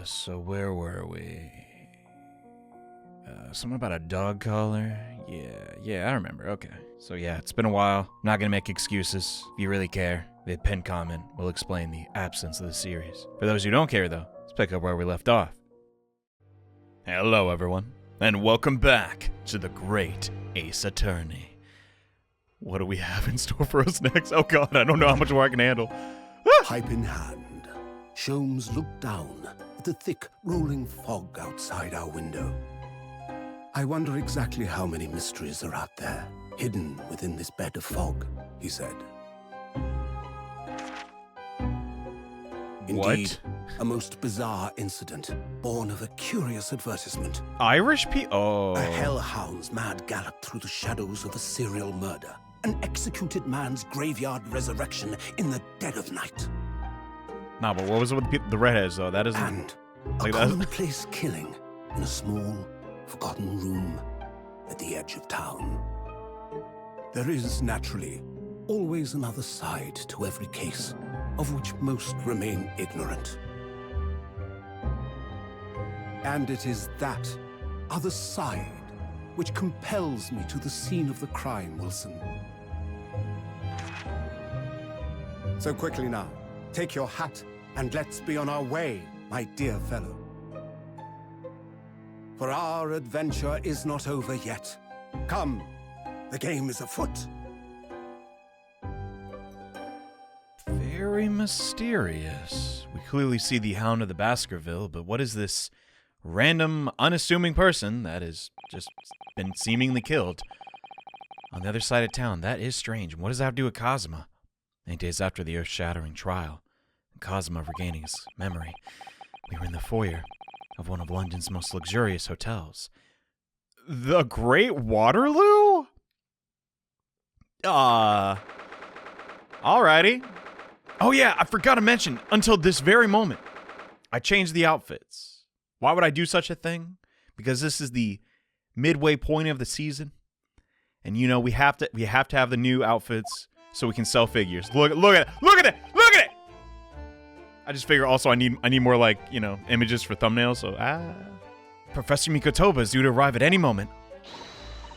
So where were we? Something about a dog collar? Yeah, I remember. Okay. So yeah, it's been a while. I'm not gonna make excuses. If you really care, the pinned comment will explain the absence of the series. For those who don't care, though, let's pick up where we left off. Hello, everyone, and welcome back to the Great Ace Attorney. What do we have in store for us next? Oh god, I don't know how much more I can handle. Pipe in hand, Sholmes looked down at the thick, rolling fog outside our window. I wonder exactly how many mysteries are out there, hidden within this bed of fog, he said. Indeed, a most bizarre incident, born of a curious advertisement. Irish Oh. A hellhound's mad gallop through the shadows of a serial murder. An executed man's graveyard resurrection in the dead of night. Nah, but what was it with the redheads, though? That isn't... And like a that. commonplace killing in a small, forgotten room at the edge of town. There is, naturally, always another side to every case, of which most remain ignorant. And it is that other side which compels me to the scene of the crime, Wilson. So quickly now, take your hat and let's be on our way, my dear fellow. For our adventure is not over yet. Come, the game is afoot. Very mysterious. We clearly see the Hound of the Baskerville, but what is this random, unassuming person that has just been seemingly killed on the other side of town? That is strange. What does that have to do with Kazuma? 8 days after the earth-shattering trial, and Kazuma regaining his memory, we were in the foyer of one of London's most luxurious hotels. The Great Waterloo? Alrighty. Oh yeah, I forgot to mention, until this very moment, I changed the outfits. Why would I do such a thing? Because this is the midway point of the season. And you know, we have to have the new outfits so we can sell figures. Look at it! I just figure also I need more, like, you know, images for thumbnails, so Professor Mikotoba is due to arrive at any moment.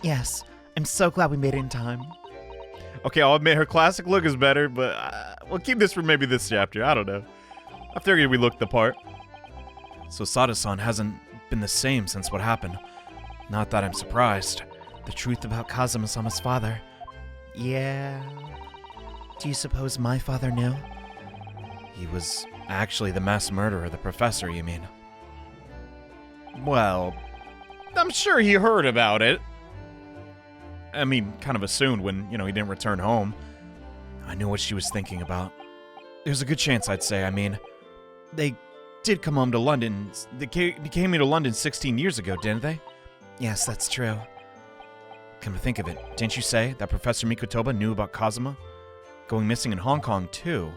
Yes, I'm so glad we made it in time. Okay, I'll admit her classic look is better, but we'll keep this for maybe this chapter. I don't know. I figured we looked the part. So Sada-san hasn't been the same since what happened. Not that I'm surprised. The truth about Kazuma-sama's father. Yeah. Do you suppose my father knew? He was actually the mass murderer, the professor, you mean? Well, I'm sure he heard about it. I mean, kind of assumed when, you know, he didn't return home. I knew what she was thinking about. There's a good chance, I'd say. I mean, they did come home to London. They came here to London 16 years ago, didn't they? Yes, that's true. Come to think of it, didn't you say that Professor Mikotoba knew about Kazuma going missing in Hong Kong, too?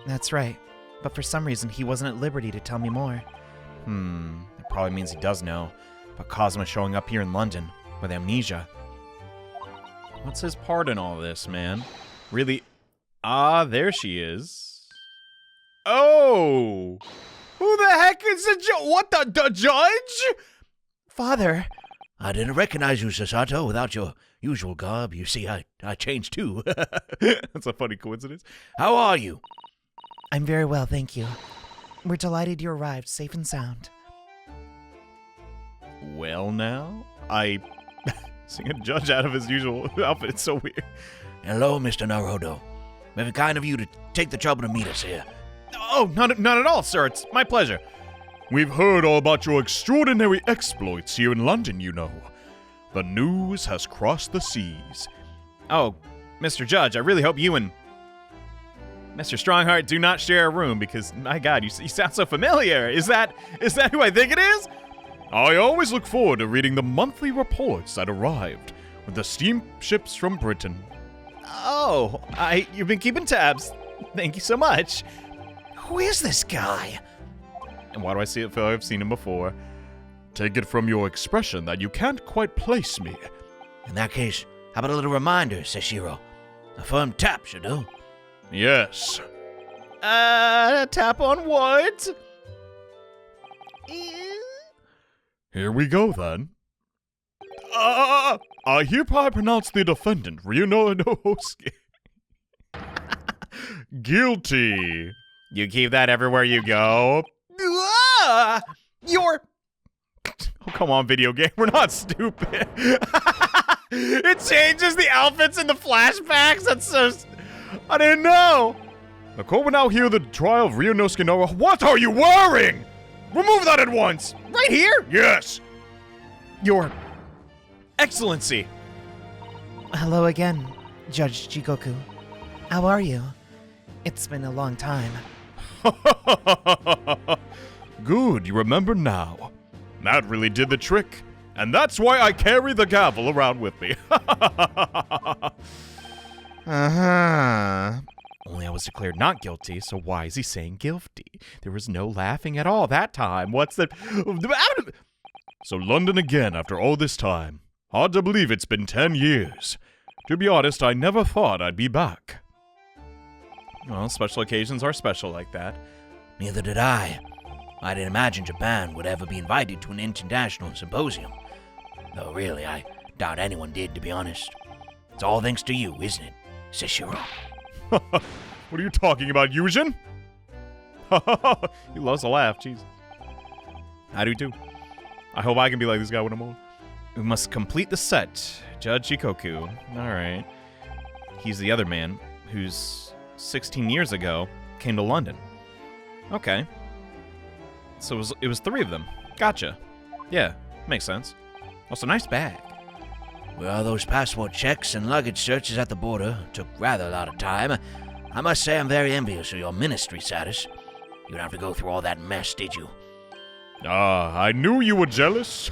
That's right. But for some reason, he wasn't at liberty to tell me more. That probably means he does know about Kazuma showing up here in London with amnesia. What's his part in all this, man? Really? There she is. Oh! Who the heck is the what the judge? Father! I didn't recognize you, Sasato, without your usual garb. You see, I changed too. That's a funny coincidence. How are you? I'm very well, thank you. We're delighted you arrived safe and sound. Well, now, seeing a judge out of his usual outfit, it's so weird. Hello, Mr. Naruto. Very kind of you to take the trouble to meet us here. Oh, not at all, sir. It's my pleasure. We've heard all about your extraordinary exploits here in London, you know. The news has crossed the seas. Oh, Mr. Judge, I really hope you and Mr. Strongheart do not share a room because, my God, you sound so familiar. Is that who I think it is? I always look forward to reading the monthly reports that arrived with the steamships from Britain. Oh, you've been keeping tabs. Thank you so much. Who is this guy? And why do I feel like I've seen him before? Take it from your expression that you can't quite place me. In that case, how about a little reminder, Seshiro? A firm tap should do. Yes. Tap on what? Here we go, then. I hereby pronounce the defendant, Reunited, guilty. You keep that everywhere you go. You're... Oh, come on, video game. We're not stupid. It changes the outfits in the flashbacks. That's so... I didn't know. The court will now hear the trial of Ryunosuke Nara. What are you wearing? Remove that at once. Right here? Yes. Your Excellency. Hello again, Judge Jigoku. How are you? It's been a long time. Good, you remember now. That really did the trick. And that's why I carry the gavel around with me. Only I was declared not guilty, so why is he saying guilty? There was no laughing at all that time. What's the... So London again after all this time. Hard to believe it's been 10 years. To be honest, I never thought I'd be back. Well, special occasions are special like that. Neither did I. I didn't imagine Japan would ever be invited to an international symposium. Though really, I doubt anyone did, to be honest. It's all thanks to you, isn't it, Seshiro? What are you talking about, Yujin? He loves to laugh, jeez. I do too. I hope I can be like this guy when I'm old. We must complete the set. Judge Jigoku. Alright. He's the other man who's 16 years ago came to London. Okay. So it was 3 of them. Gotcha. Yeah, makes sense. Also, nice bag. Well, those passport checks and luggage searches at the border took rather a lot of time. I must say I'm very envious of your ministry status. You didn't have to go through all that mess, did you? I knew you were jealous.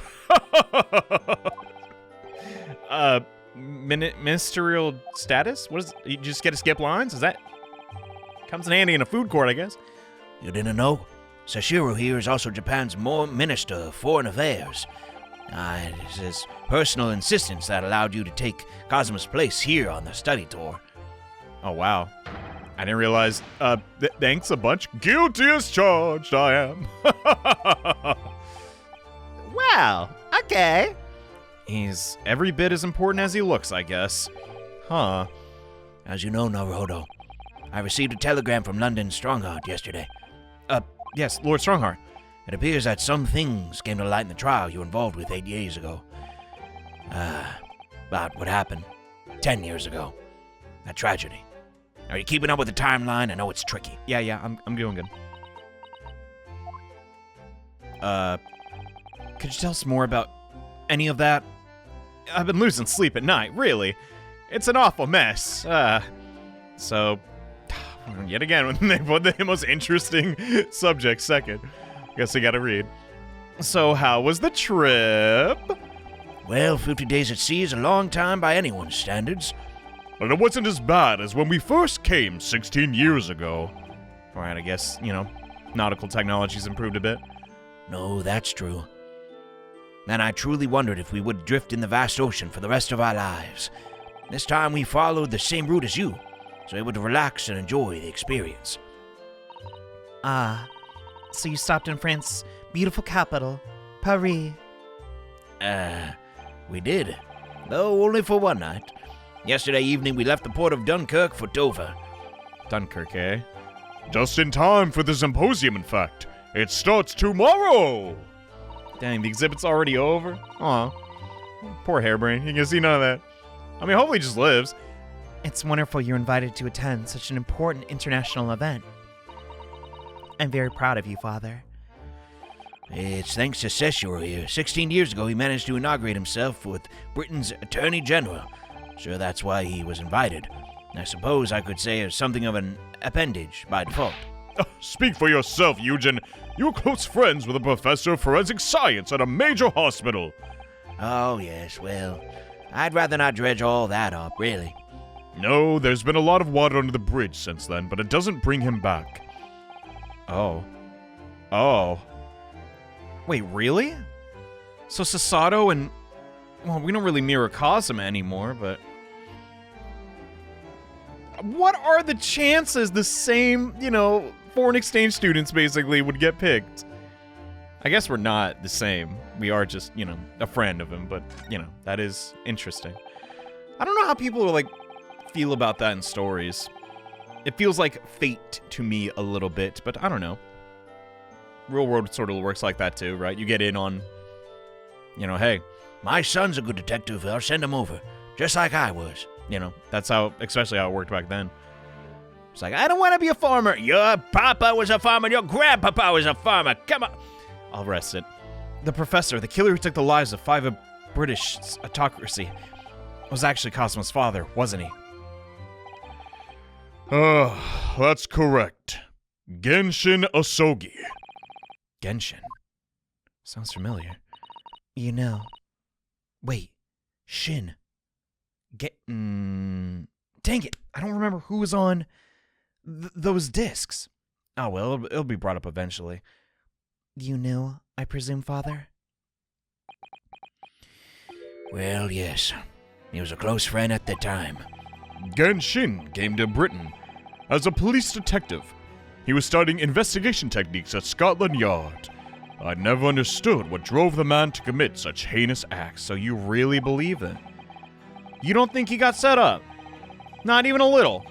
Ministerial status? What is it? You just get to skip lines? Is that... Comes in handy in a food court, I guess. You didn't know? Seshiro here is also Japan's Minister of Foreign Affairs. It's his personal insistence that allowed you to take Kazuma's place here on the study tour. Oh, wow. I didn't realize. Thanks a bunch. Guilty as charged, I am. Wow, okay. He's every bit as important as he looks, I guess. Huh. As you know, Naruhodo, I received a telegram from London Strongheart yesterday. Yes, Lord Strongheart. It appears that some things came to light in the trial you were involved with 8 years ago. About what happened 10 years ago. That tragedy. Are you keeping up with the timeline? I know it's tricky. Yeah, I'm doing good. Could you tell us more about any of that? I've been losing sleep at night, really. It's an awful mess. So, yet again, when they put the most interesting subject second. Guess I gotta read. So, how was the trip? Well, 50 days at sea is a long time by anyone's standards. But it wasn't as bad as when we first came 16 years ago. Alright, I guess, nautical technology's improved a bit. No, that's true. And I truly wondered if we would drift in the vast ocean for the rest of our lives. This time we followed the same route as you, so able to relax and enjoy the experience. So you stopped in France's beautiful capital, Paris. We did. Though only for one night. Yesterday evening we left the port of Dunkirk for Dover. Dunkirk, eh? Just in time for the symposium, in fact. It starts tomorrow! Dang, the exhibit's already over? Aw. Poor Hairbrain. He can see none of that. I mean, hopefully he just lives. It's wonderful you're invited to attend such an important international event. I'm very proud of you, Father. It's thanks to Seshiro here. 16 years ago, he managed to inaugurate himself with Britain's Attorney General. Sure, that's why he was invited. I suppose I could say it's something of an appendage by default. Speak for yourself, Eugen. You're close friends with a professor of forensic science at a major hospital. Oh, yes, well, I'd rather not dredge all that up, really. No, there's been a lot of water under the bridge since then, but it doesn't bring him back. Oh. Wait, really? So Sasato and... Well, we don't really mirror Kazuma anymore, but... What are the chances the same, foreign exchange students basically would get picked? I guess we're not the same. We are just, a friend of him, but, that is interesting. I don't know how people, feel about that in stories. It feels like fate to me a little bit, but I don't know. Real world sort of works like that too, right? You get in on, hey, My son's a good detective. I'll send him over. Just like I was. that's especially how it worked back then. It's like, I don't want to be a farmer. Your papa was a farmer. Your grandpapa was a farmer. Come on. I'll rest it. The professor, the killer who took the lives of 5 of British autocracy, was actually Kazuma's father, wasn't he? That's correct. Genshin Asogi. Genshin? Sounds familiar. Wait. Shin. Dang it. I don't remember who was on those discs. Oh, well, it'll be brought up eventually. You knew, I presume, Father? Well, yes. He was a close friend at the time. Genshin came to Britain as a police detective. He was studying investigation techniques at Scotland Yard. I never understood what drove the man to commit such heinous acts, so you really believe that? You don't think he got set up? Not even a little.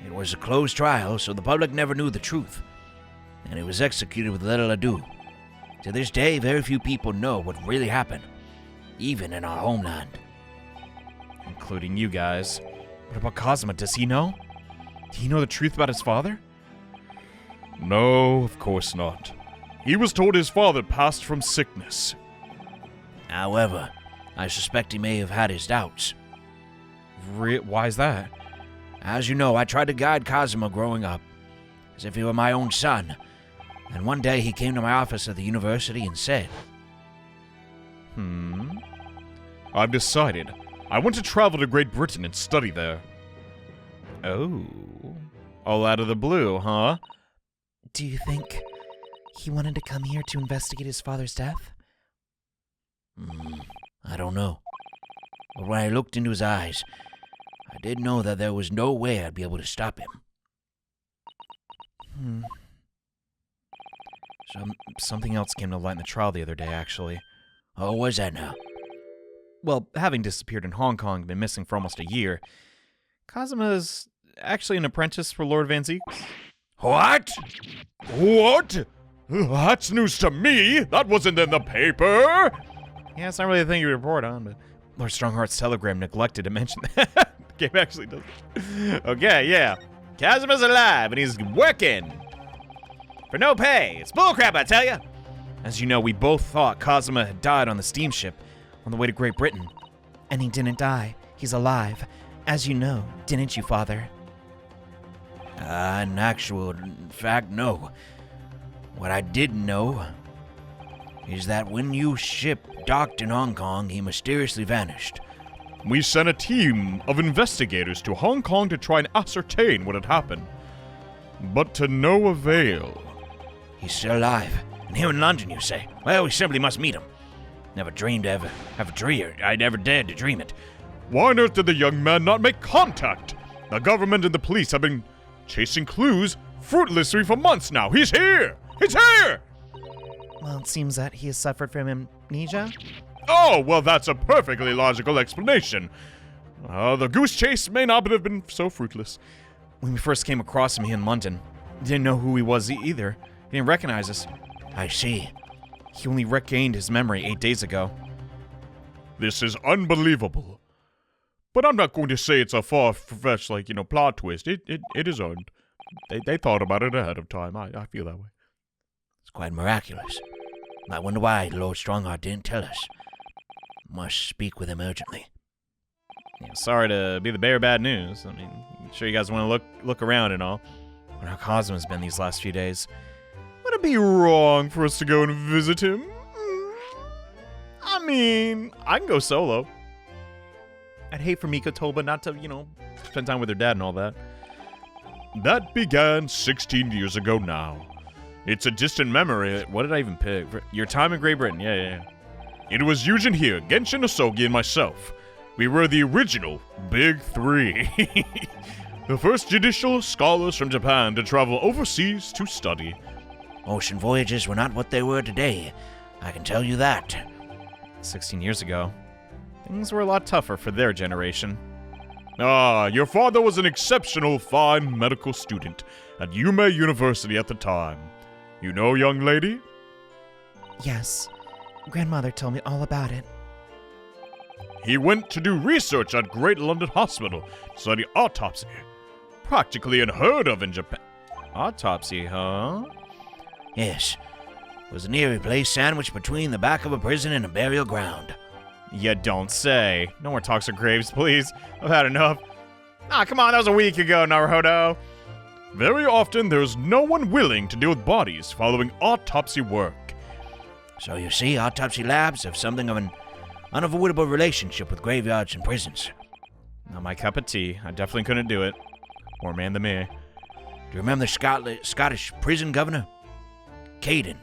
It was a closed trial, so the public never knew the truth. And he was executed with little ado. To this day, very few people know what really happened, even in our homeland. Including you guys. What about Kazuma? Does he know? Did he know the truth about his father? No, of course not. He was told his father passed from sickness. However, I suspect he may have had his doubts. Why is that? As you know, I tried to guide Kazuma growing up, as if he were my own son. And one day he came to my office at the university and said, I've decided. I want to travel to Great Britain and study there. Oh. All out of the blue, huh? Do you think he wanted to come here to investigate his father's death? I don't know. But when I looked into his eyes, I did know that there was no way I'd be able to stop him. Something else came to light in the trial the other day, actually. Oh, what was that now? Well, having disappeared in Hong Kong and been missing for almost a year, Kazuma is actually an apprentice for Lord Van Zeeks. What? What? That's news to me! That wasn't in the paper! Yeah, it's not really a thing you report on, but Lord Strongheart's telegram neglected to mention that. The game actually does. Okay, yeah. Kazuma's alive, and he's working! For no pay. It's bullcrap, I tell ya! As you know, we both thought Kazuma had died on the steamship on the way to Great Britain. And he didn't die. He's alive. As you know, didn't you, Father? In actual fact, no. What I did know is that when your ship docked in Hong Kong, he mysteriously vanished. We sent a team of investigators to Hong Kong to try and ascertain what had happened. But to no avail. He's still alive. And here in London, you say? Well, we simply must meet him. Never dreamed to ever have a dream. I never dared to dream it. Why on earth did the young man not make contact? The government and the police have been chasing clues fruitlessly for months now. He's here! He's here! Well, it seems that he has suffered from amnesia. Oh, well, that's a perfectly logical explanation. The goose chase may not have been so fruitless. When we first came across him here in London, didn't know who he was either. He didn't recognize us. I see. He only regained his memory 8 days ago. This is unbelievable. But I'm not going to say it's a far-fetched, plot twist. It is earned. They thought about it ahead of time. I feel that way. It's quite miraculous. I wonder why Lord Strongheart didn't tell us. Must speak with him urgently. Yeah, sorry to be the bearer of bad news. I mean, I'm sure you guys want to look around and all. But how Kazuma's been these last few days. Would it be wrong for us to go and visit him? I mean, I can go solo. I'd hate for Miko Toba not to, spend time with her dad and all that. That began 16 years ago now. It's a distant memory. What did I even pick? Your time in Great Britain. Yeah. It was Eugen here, Genshin Asogi, and myself. We were the original Big Three. The first judicial scholars from Japan to travel overseas to study. Ocean voyages were not what they were today. I can tell you that. 16 years ago, things were a lot tougher for their generation. Ah, your father was an exceptional fine medical student at Yume University at the time. You know, young lady? Yes. Grandmother told me all about it. He went to do research at Great London Hospital to study autopsy. Practically unheard of in Japan. Autopsy, huh? Yes. It was an eerie place sandwiched between the back of a prison and a burial ground. You don't say. No more talks of graves, please. I've had enough. Ah, come on, that was a week ago, Naruhodo. Very often, there's no one willing to deal with bodies following autopsy work. So you see, autopsy labs have something of an unavoidable relationship with graveyards and prisons. Not my cup of tea. I definitely couldn't do it. More man than me. Do you remember the Scottish prison governor? Caden.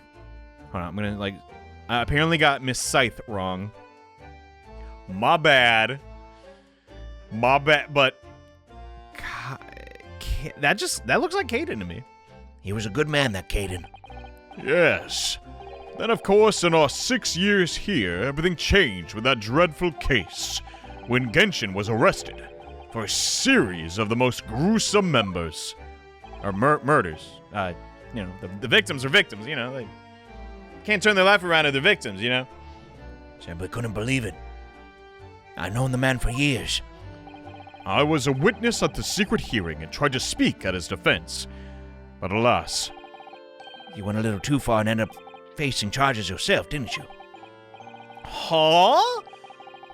Hold on, I'm gonna, I apparently got Miss Scythe wrong. My bad, but that looks like Caden to me. He was a good man, that Caden. Yes. Then, of course, in our 6 years here, everything changed with that dreadful case when Genshin was arrested for a series of the most gruesome murders. The victims are victims, They can't turn their life around if they're victims, Simply couldn't believe it. I've known the man for years. I was a witness at the secret hearing and tried to speak at his defense. But alas. You went a little too far and ended up facing charges yourself, didn't you? Huh?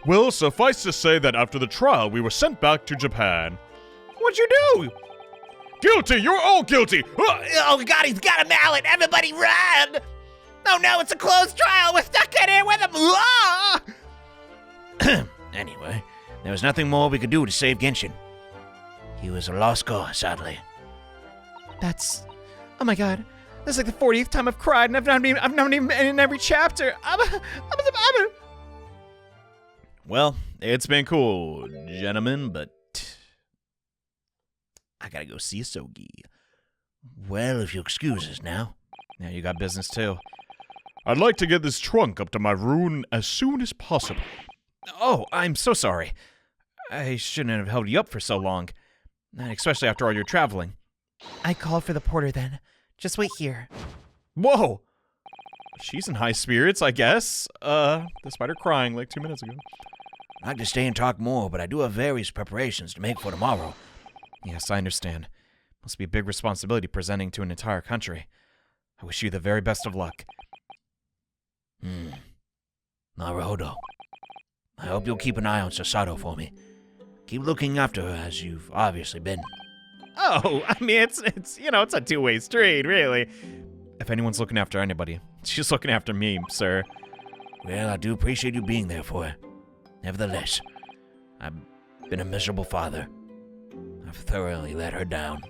Well, suffice to say that after the trial, we were sent back to Japan. What'd you do? Guilty! You're all guilty! Oh God, he's got a mallet! Everybody run! Oh no, it's a closed trial! We're stuck in here with him! Ah! Anyway, there was nothing more we could do to save Genshin. He was a lost cause, sadly. That's... Oh my god. That's like the 40th time I've cried, and I've not even been in every chapter. Well, it's been cool, gentlemen, but... I gotta go see Asogi. Well, if you'll excuse us now. Yeah, you got business too. I'd like to get this trunk up to my room as soon as possible. Oh, I'm so sorry. I shouldn't have held you up for so long. Especially after all your traveling. I called for the porter then. Just wait here. Whoa! She's in high spirits, I guess. Despite her crying like 2 minutes ago. I'd like to stay and talk more, but I do have various preparations to make for tomorrow. Yes, I understand. Must be a big responsibility presenting to an entire country. I wish you the very best of luck. Naruhodo. I hope you'll keep an eye on Sasato for me. Keep looking after her as you've obviously been. Oh, I mean, it's a two-way street, really. If anyone's looking after anybody, she's looking after me, sir. Well, I do appreciate you being there for her. Nevertheless, I've been a miserable father. I've thoroughly let her down.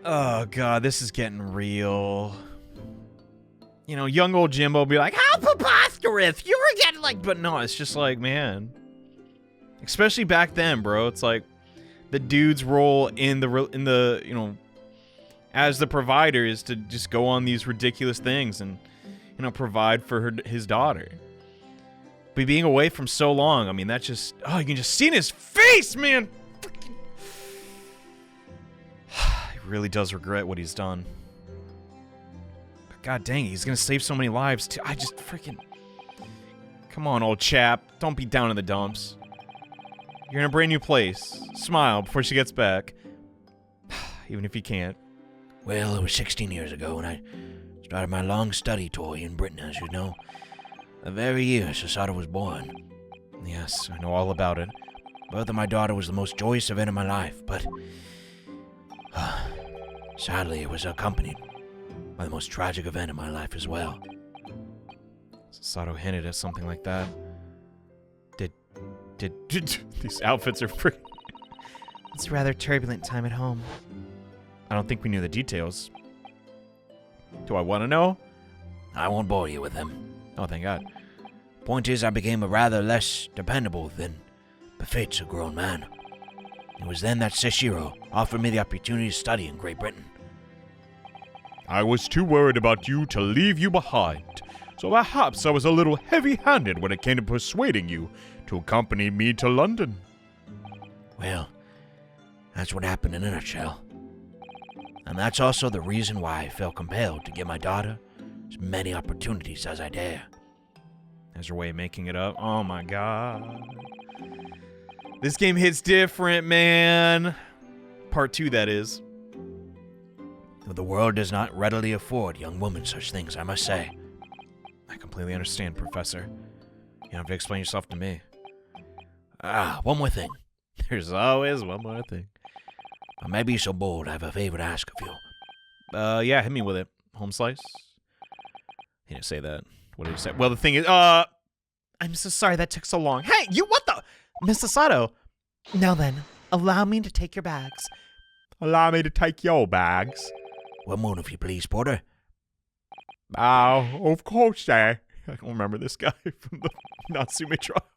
Oh, God, this is getting real. Young old Jimbo will be like, how preposterous! You were getting But no, it's just like, man. Especially back then, bro. It's like the dude's role in the as the provider is to just go on these ridiculous things and, provide for his daughter. But being away from so long, I mean, that just, you can just see in his face, man! He really does regret what he's done. But god dang it, he's gonna save so many lives, too. I just freaking... Come on, old chap. Don't be down in the dumps. You're in a brand new place. Smile before she gets back. Even if you can't. Well, it was 16 years ago when I started my long study tour in Britain, as you know. The very year Sasato was born. Yes, I know all about it. Birth of my daughter was the most joyous event of my life, but... sadly, it was accompanied by the most tragic event of my life as well. Sasato hinted at something like that. Did these outfits are pretty... It's a rather turbulent time at home. I don't think we knew the details. Do I want to know? I won't bore you with them. Oh, thank God. Point is, I became a rather less dependable than befits a grown man. It was then that Seshiro offered me the opportunity to study in Great Britain. I was too worried about you to leave you behind, so perhaps I was a little heavy-handed when it came to persuading you to accompany me to London. Well, that's what happened in a nutshell. And that's also the reason why I felt compelled to give my daughter as many opportunities as I dare. There's her way of making it up. Oh my god. This game hits different, man. Part 2, that is. The world does not readily afford young women such things, I must say. I completely understand, Professor. You don't have to explain yourself to me. One more thing. There's always one more thing. I may be so bold, I have a favor to ask of you. Yeah, hit me with it. Home slice? He didn't say that. What did he say? Well, the thing is, I'm so sorry that took so long. Hey, you, what the? Mr. Sato. Now then, allow me to take your bags. Allow me to take your bags. One more, if you please, Porter. Oh, of course, sir. I don't remember this guy from the Natsume trial.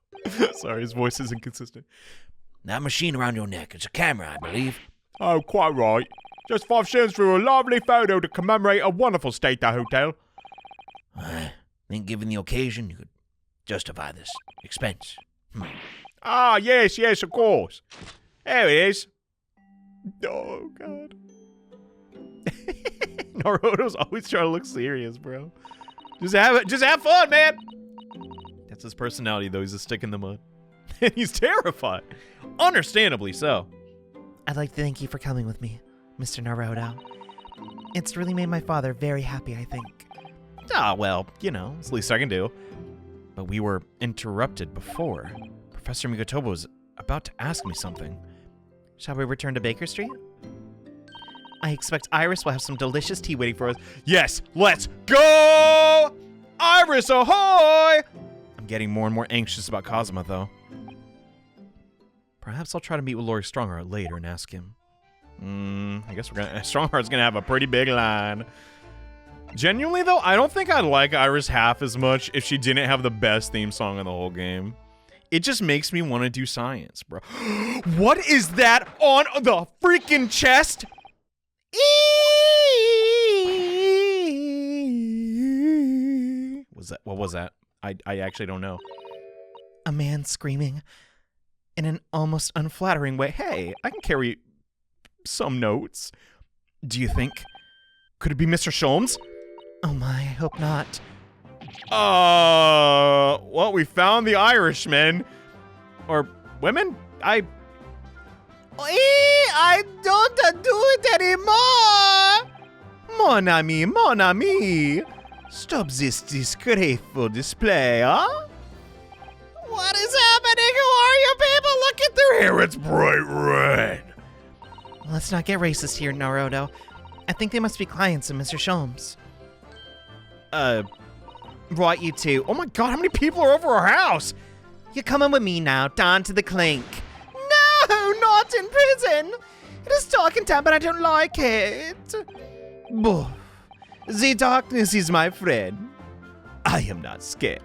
Sorry, his voice is inconsistent. That machine around your neck, it's a camera, I believe. Oh, quite right. Just 5 cents for a lovely photo to commemorate a wonderful stay at the hotel. I think given the occasion, you could justify this expense. Ah, yes, of course. There it is. Oh, God. Naruto's always trying to look serious, bro. Just have fun, man. That's his personality, though. He's a stick in the mud. And he's terrified. Understandably so. I'd like to thank you for coming with me, Mr. Naruto. It's really made my father very happy, I think. Ah, well, you know, it's the least I can do. But we were interrupted before. Professor Mikotoba was about to ask me something. Shall we return to Baker Street? I expect Iris will have some delicious tea waiting for us. Yes, let's go! Iris, ahoy! I'm getting more and more anxious about Kazuma, though. Perhaps I'll try to meet with Lord Strongheart later and ask him. I guess Strongheart's gonna have a pretty big line. Genuinely, though, I don't think I'd like Iris half as much if she didn't have the best theme song in the whole game. It just makes me want to do science, bro. What is that on the freaking chest? What was that? I actually don't know. A man screaming in an almost unflattering way. Hey, I can carry some notes. Do you think? Could it be Mr. Sholmes? Oh my, I hope not. Well, we found the Irishmen. Or women? I don't do it anymore! Mon ami. Stop this disgraceful display, huh? What is happening? Who are you people? Look at their hair, it's bright red. Let's not get racist here, Naruto. I think they must be clients of Mr. Sholmes. Right, you two. Oh my god, how many people are over our house? You're coming with me now, down to the clink. No, not in prison. It is dark and damp, but I don't like it. Boo. The darkness is my friend. I am not scared.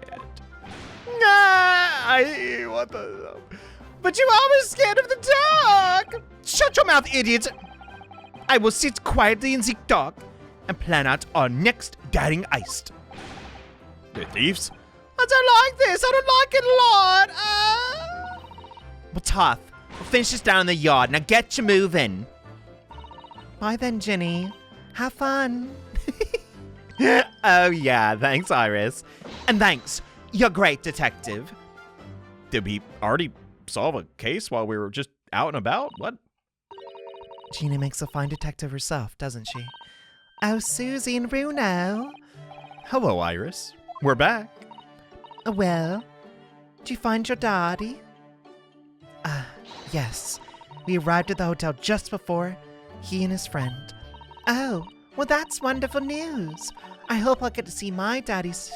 What the? But you always scared of the dark. Shut your mouth, idiot. I will sit quietly in the dark and plan out our next daring heist. They're thieves? I don't like this. I don't like it a lot. Well, tough. We'll finish this down in the yard. Now get you moving. Bye then, Ginny. Have fun. Oh, yeah. Thanks, Iris. And thanks. You're a great detective. Did we already solve a case while we were just out and about? What? Gina makes a fine detective herself, doesn't she? Oh, Susie and Bruno. Hello, Iris. We're back. Well, did you find your daddy? Yes. We arrived at the hotel just before he and his friend. Oh, well, that's wonderful news. I hope I'll get to see my daddy's...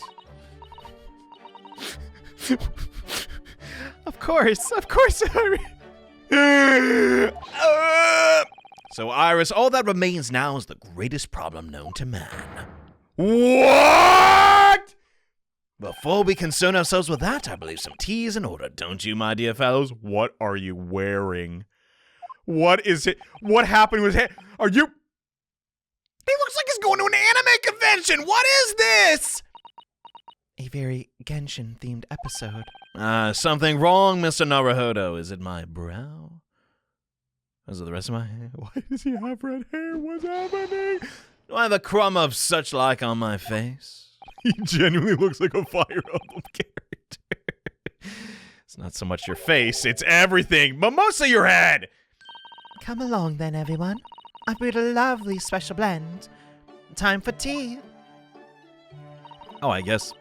Of course, Iris. So, Iris, all that remains now is the greatest problem known to man. What? Before we concern ourselves with that, I believe some tea is in order, don't you, my dear fellows? What are you wearing? What is it? What happened with him? Are you... He looks like he's going to an anime convention! What is this? A very Genshin-themed episode. Something wrong, Mr. Naruhodo. Is it my brow? Is it the rest of my hair? Why does he have red hair? What's happening? Do I have a crumb of such like on my face? He genuinely looks like a Fire Emblem character. It's not so much your face, it's everything, but mostly your head! Come along then, everyone. I brewed a lovely special blend. Time for tea. Oh, I guess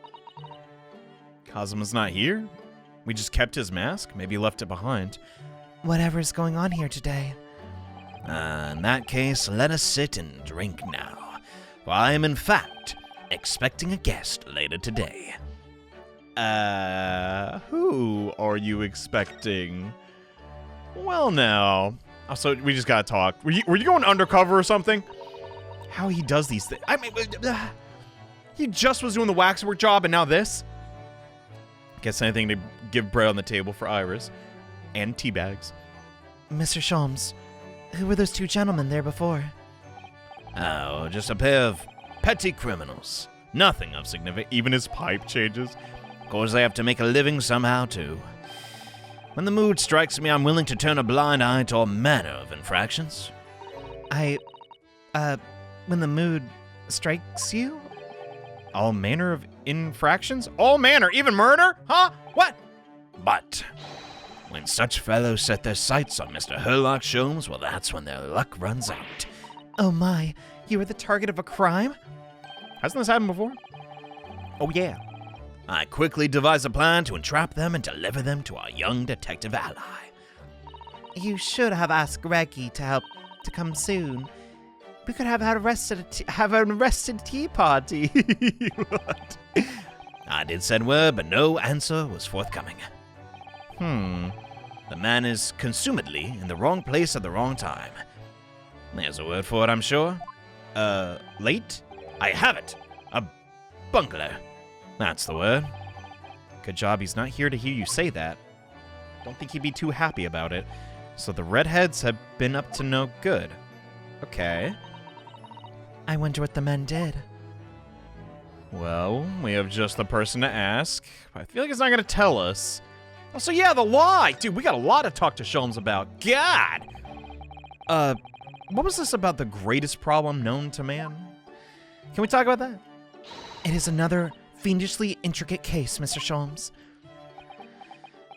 Kazuma's not here? We just kept his mask? Maybe he left it behind. Whatever's going on here today. In that case, let us sit and drink now, for I am in fact expecting a guest later today. Who are you expecting? Well, now. Also, we just gotta talk. Were you going undercover or something? How he does these things? I mean, he just was doing the waxwork job and now this? Guess anything to give bread on the table for Iris. And tea bags. Mr. Sholmes, who were those two gentlemen there before? Oh, just a pair of petty criminals. Nothing of significance. Even his pipe changes. Of course, they have to make a living somehow, too. When the mood strikes me, I'm willing to turn a blind eye to all manner of infractions. When the mood strikes you? All manner of infractions? All manner? Even murder? Huh? What? But when such fellows set their sights on Mr. Herlock Sholmes, well, that's when their luck runs out. Oh my, you were the target of a crime? Hasn't this happened before? Oh, yeah. I quickly devise a plan to entrap them and deliver them to our young detective ally. You should have asked Reggie to help to come soon. We could have an arrested tea party. What? I did send word, but no answer was forthcoming. The man is consumedly in the wrong place at the wrong time. There's a word for it, I'm sure. Late? I have it. A bungalow. That's the word. Good job he's not here to hear you say that. Don't think he'd be too happy about it. So the redheads have been up to no good. Okay. I wonder what the men did. Well, we have just the person to ask. I feel like he's not going to tell us. Oh, so yeah, the lie! Dude, we got a lot to talk to Sholmes about. God! What was this about the greatest problem known to man? Can we talk about that? It is another fiendishly intricate case, Mr. Sholmes.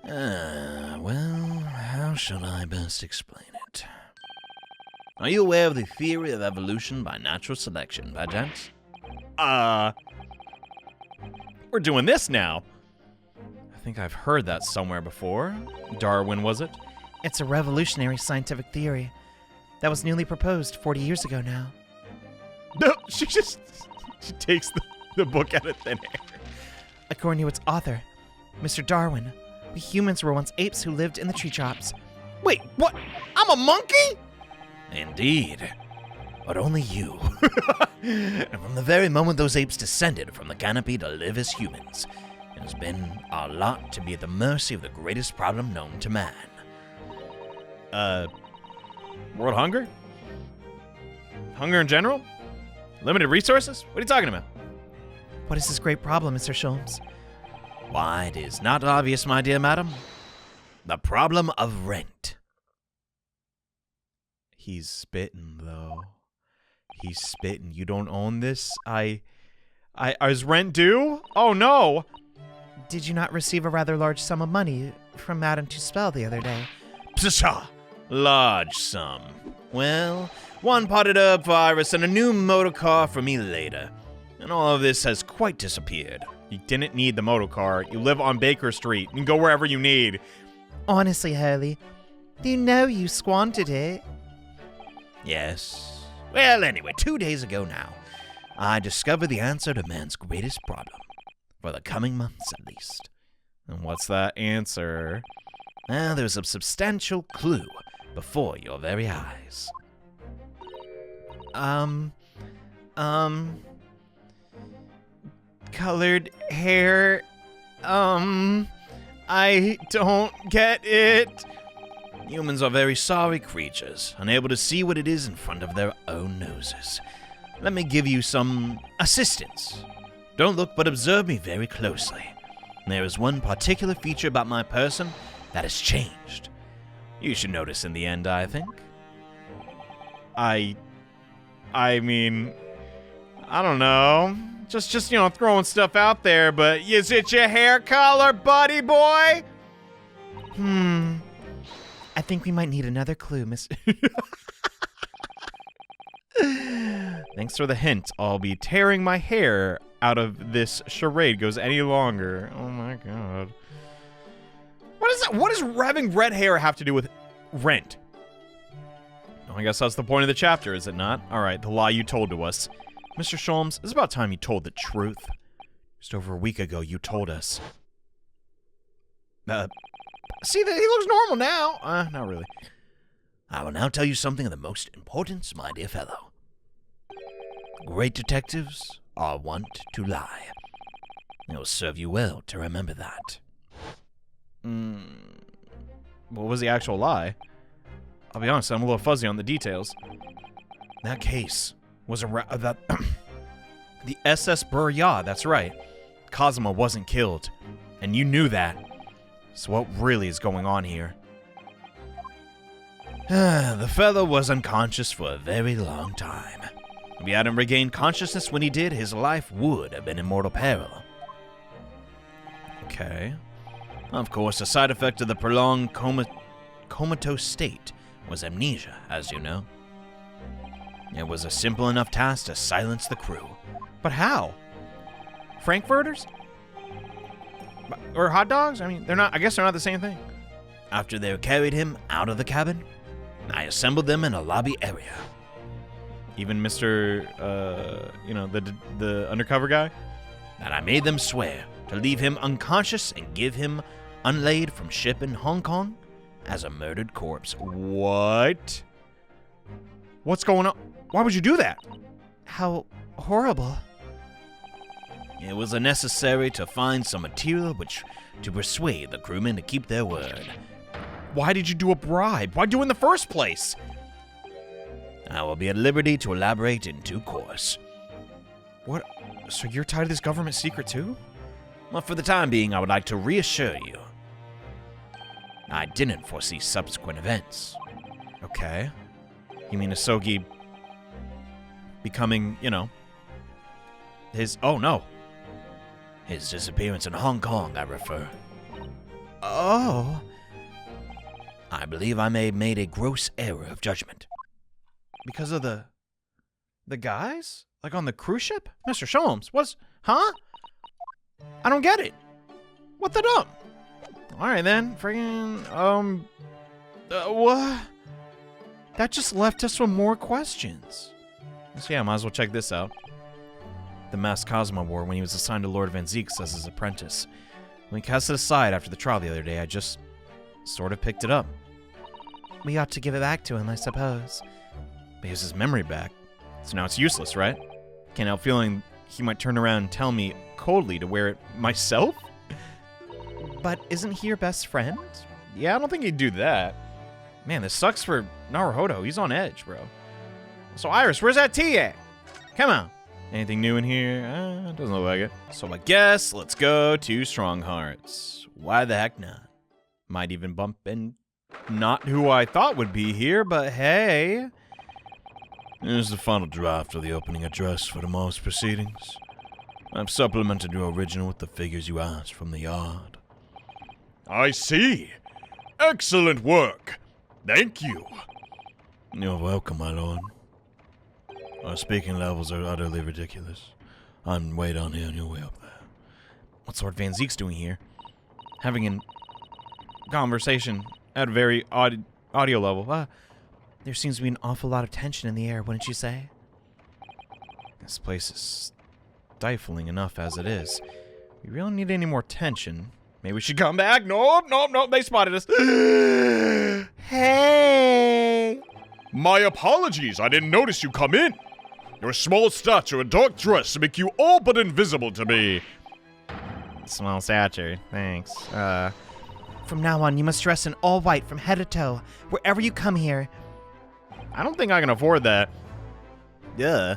Well, how shall I best explain it? Are you aware of the theory of evolution by natural selection, by chance? We're doing this now. I think I've heard that somewhere before. Darwin, was it? It's a revolutionary scientific theory that was newly proposed 40 years ago now. No, she takes the book out of thin air. According to its author, Mr. Darwin, we humans were once apes who lived in the treetops. Wait, what? I'm a monkey? Indeed. But only you. And from the very moment those apes descended from the canopy to live as humans, it has been our lot to be at the mercy of the greatest problem known to man. World hunger? Hunger in general? Limited resources? What are you talking about? What is this great problem, Mr. Sholmes? Why, it is not obvious, my dear madam. The problem of rent. He's spitting, though. He's spitting. You don't own this? Is rent due? Oh, no! Did you not receive a rather large sum of money from Madame Tuspel the other day? Pshaw! Large sum. Well, one potted herb for Iris and a new motor car for me later. And all of this has quite disappeared. You didn't need the motor car. You live on Baker Street. You can go wherever you need. Honestly, Hurley, do you know you squandered it? Yes. Well, anyway, 2 days ago now, I discovered the answer to man's greatest problem. For the coming months, at least. And what's that answer? Well, there's a substantial clue before your very eyes. Colored hair, I don't get it. Humans are very sorry creatures, unable to see what it is in front of their own noses. let me give you some assistance. Don't look, but observe me very closely. There is one particular feature about my person that has changed. You should notice in the end, I think. I mean, I don't know. Just throwing stuff out there, but is it your hair color, buddy boy? I think we might need another clue, Miss. Thanks for the hint. I'll be tearing my hair out of this charade goes any longer. Oh my god. What does having red hair have to do with rent? Oh, I guess that's the point of the chapter, is it not? Alright, the lie you told to us. Mr. Sholmes, it's about time you told the truth. Just over a week ago, you told us. See, he looks normal now. Not really. I will now tell you something of the most importance, my dear fellow. Great detectives are wont to lie. It will serve you well to remember that. What was the actual lie? I'll be honest, I'm a little fuzzy on the details. That case was The SS Burya, that's right. Kazuma wasn't killed, and you knew that. So what really is going on here? The fellow was unconscious for a very long time. If he hadn't regained consciousness when he did, his life would have been in mortal peril. Okay. Of course, a side effect of the prolonged comatose state was amnesia, as you know. It was a simple enough task to silence the crew. But how? Frankfurters? Or hot dogs? I mean, I guess they're not the same thing. After they carried him out of the cabin, I assembled them in a lobby area. Even Mr. The undercover guy? And I made them swear to leave him unconscious and give him unlaid from ship in Hong Kong as a murdered corpse. What? What's going on? Why would you do that? How horrible. It was necessary to find some material to persuade the crewmen to keep their word. Why did you do a bribe? Why do it in the first place? I will be at liberty to elaborate in due course. What? So you're tied to this government secret too? Well, for the time being, I would like to reassure you. I didn't foresee subsequent events. Okay. You mean Asogi becoming, his... Oh, no. His disappearance in Hong Kong, I refer. Oh. I believe I may have made a gross error of judgment. Because of the guys? Like on the cruise ship? Mr. Sholmes, huh? I don't get it. What the dump? Alright then, friggin', what? That just left us with more questions. So yeah, might as well check this out. The mask Kazuma wore when he was assigned to Lord Van Zeeks as his apprentice. When he cast it aside after the trial the other day, I just sort of picked it up. We ought to give it back to him, I suppose. But he has his memory back, so now it's useless, right? Can't help feeling he might turn around and tell me coldly to wear it myself? But isn't he your best friend? Yeah, I don't think he'd do that. Man, this sucks for Naruhodo. He's on edge, bro. So, Iris, where's that tea at? Come on. Anything new in here? Doesn't look like it. So I guess let's go to Strong Hearts. Why the heck not? Might even bump in not who I thought would be here, but hey. Here's the final draft of the opening address for tomorrow's proceedings. I've supplemented your original with the figures you asked from the yard. I see. Excellent work. Thank you. You're welcome, my lord. Our speaking levels are utterly ridiculous. I'm way down here and you're way up there. What's Lord Van Zeek's doing here? Having a conversation at a very audio level. There seems to be an awful lot of tension in the air, wouldn't you say? This place is stifling enough as it is. We really need any more tension. Maybe we should come back. Nope. They spotted us. Hey! My apologies. I didn't notice you come in. Your small stature and dark dress make you all but invisible to me. Small stature. Thanks. From now on, you must dress in all white from head to toe, wherever you come here. I don't think I can afford that. Duh.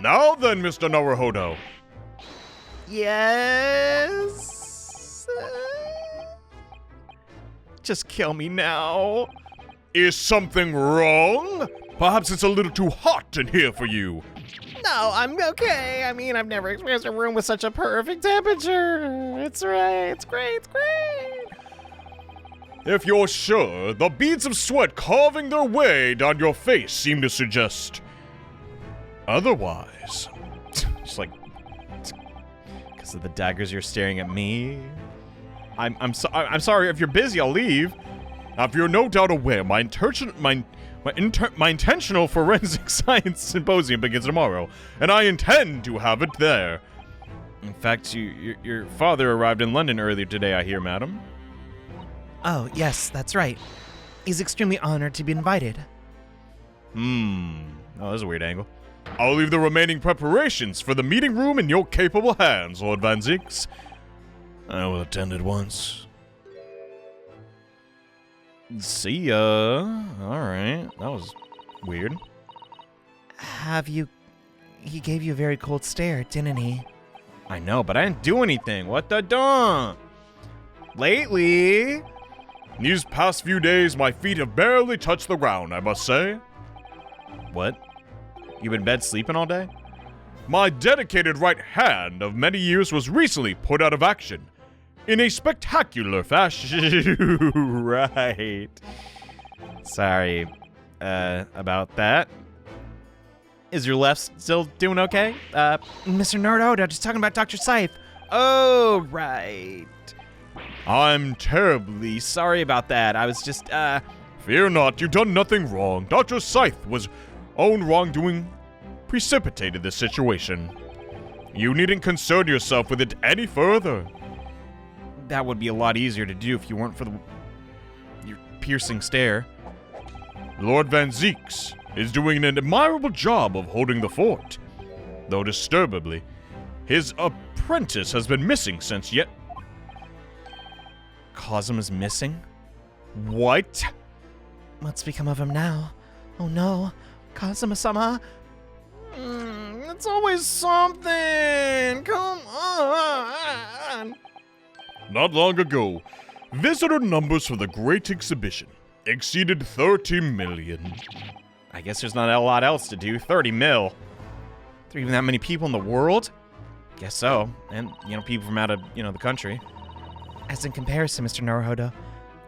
Now then, Mr. Naruhodo. Yes? Just kill me now. Is something wrong? Perhaps it's a little too hot in here for you. No, I'm okay. I mean, I've never experienced a room with such a perfect temperature. It's right. It's great. It's great. If you're sure, the beads of sweat carving their way down your face seem to suggest otherwise. Just like, because of the daggers you're staring at me. I'm sorry. If you're busy, I'll leave. Now, if you're no doubt aware, my intentional forensic science symposium begins tomorrow, and I intend to have it there. In fact, your father arrived in London earlier today, I hear, madam. Oh, yes, that's right. He's extremely honored to be invited. Oh, that's a weird angle. I'll leave the remaining preparations for the meeting room in your capable hands, Lord Van Zieks. I will attend at once. See ya. Alright, that was weird. He gave you a very cold stare, didn't he? I know, but I didn't do anything. What the dump? Lately, These past few days, my feet have barely touched the ground, I must say. what? You been in bed sleeping all day? My dedicated right hand of many years was recently put out of action. In a spectacular fashion. Right. Sorry, about that. Is your left still doing okay? Mr. Naruhodo, just talking about Dr. Scythe. Oh, right. I'm terribly sorry about that. I was just, Fear not, you've done nothing wrong. Dr. Scythe's own wrongdoing precipitated this situation. You needn't concern yourself with it any further. That would be a lot easier to do if you weren't for your piercing stare. Lord Van Zieks is doing an admirable job of holding the fort. Though disturbingly, his apprentice has been missing since yet. Kazuma's missing? What? What's become of him now? Oh no, Kazuma-sama. It's always something. Come on. Not long ago, visitor numbers for the Great Exhibition exceeded 30 million. I guess there's not a lot else to do. 30 mil. Are there even that many people in the world? Guess so. And, people from out of, the country. As in comparison, Mr. Naruhodo,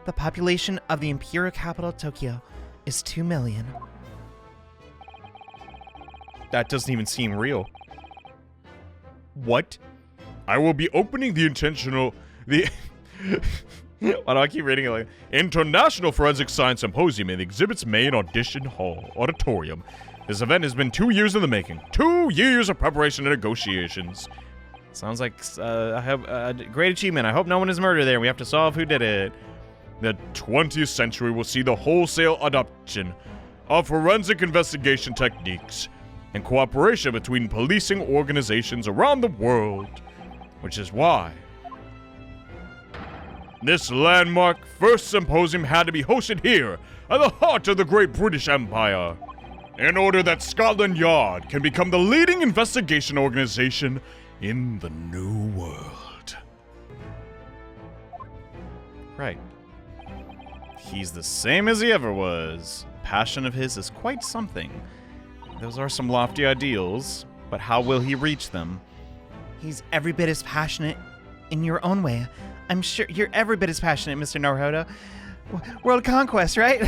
the population of the imperial capital Tokyo is 2 million. That doesn't even seem real. What? I will be opening the why do I keep reading it like International Forensic Science Symposium in the exhibit's main auditorium. This event has been 2 years in the making. 2 years of preparation and negotiations. Sounds like I have a great achievement. I hope no one is murdered there. We have to solve who did it. The 20th century will see the wholesale adoption of forensic investigation techniques and cooperation between policing organizations around the world, which is why this landmark first symposium had to be hosted here at the heart of the great British Empire, in order that Scotland Yard can become the leading investigation organization in the New World. Right. He's the same as he ever was. Passion of his is quite something. Those are some lofty ideals, but how will he reach them? He's every bit as passionate in your own way. I'm sure you're every bit as passionate, Mr. Naruhodo. World conquest, right?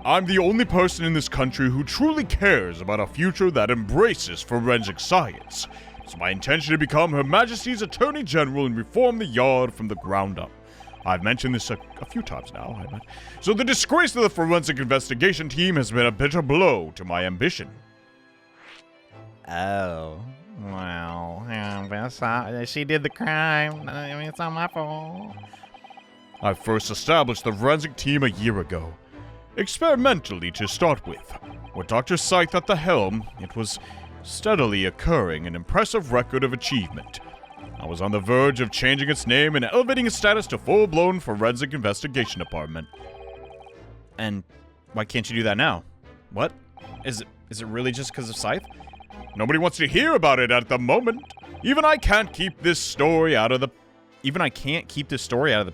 I'm the only person in this country who truly cares about a future that embraces forensic science. It's my intention to become Her Majesty's Attorney General and reform the Yard from the ground up. I've mentioned this a few times now, So the disgrace of the forensic investigation team has been a bitter blow to my ambition. Oh, well, she did the crime. I mean, it's not my fault. I first established the forensic team a year ago, experimentally to start with. With Dr. Scythe at the helm, it was steadily occurring an impressive record of achievement. I was on the verge of changing its name and elevating its status to full-blown forensic investigation department. And why can't you do that now? What? Is it really just because of Scythe? Nobody wants to hear about it at the moment. Even I can't keep this story out of the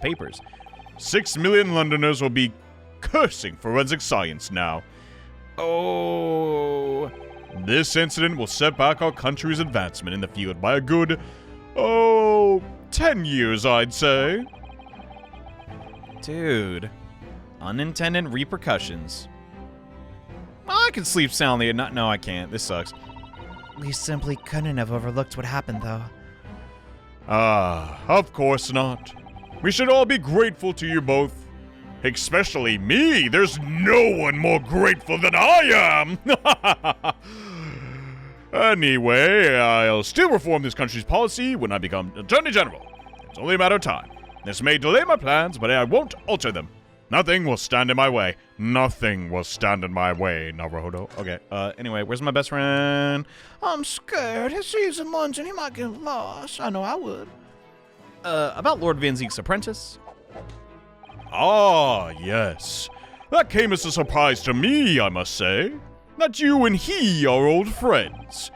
papers. 6 million Londoners will be cursing forensic science now. Oh. This incident will set back our country's advancement in the field by a good, 10 years, I'd say. Dude. Unintended repercussions. I can sleep soundly at night. No, I can't. This sucks. We simply couldn't have overlooked what happened, though. Of course not. We should all be grateful to you both. Especially me. There's no one more grateful than I am. Anyway, I'll still reform this country's policy when I become Attorney General. It's only a matter of time. This may delay my plans, but I won't alter them. Nothing will stand in my way. Nothing will stand in my way, Naruhodo. Okay, anyway, where's my best friend? I'm scared. If he's in London, he might get lost. I know I would. About Lord Van Zeek's apprentice? Ah, yes. That came as a surprise to me, I must say. That you and he are old friends.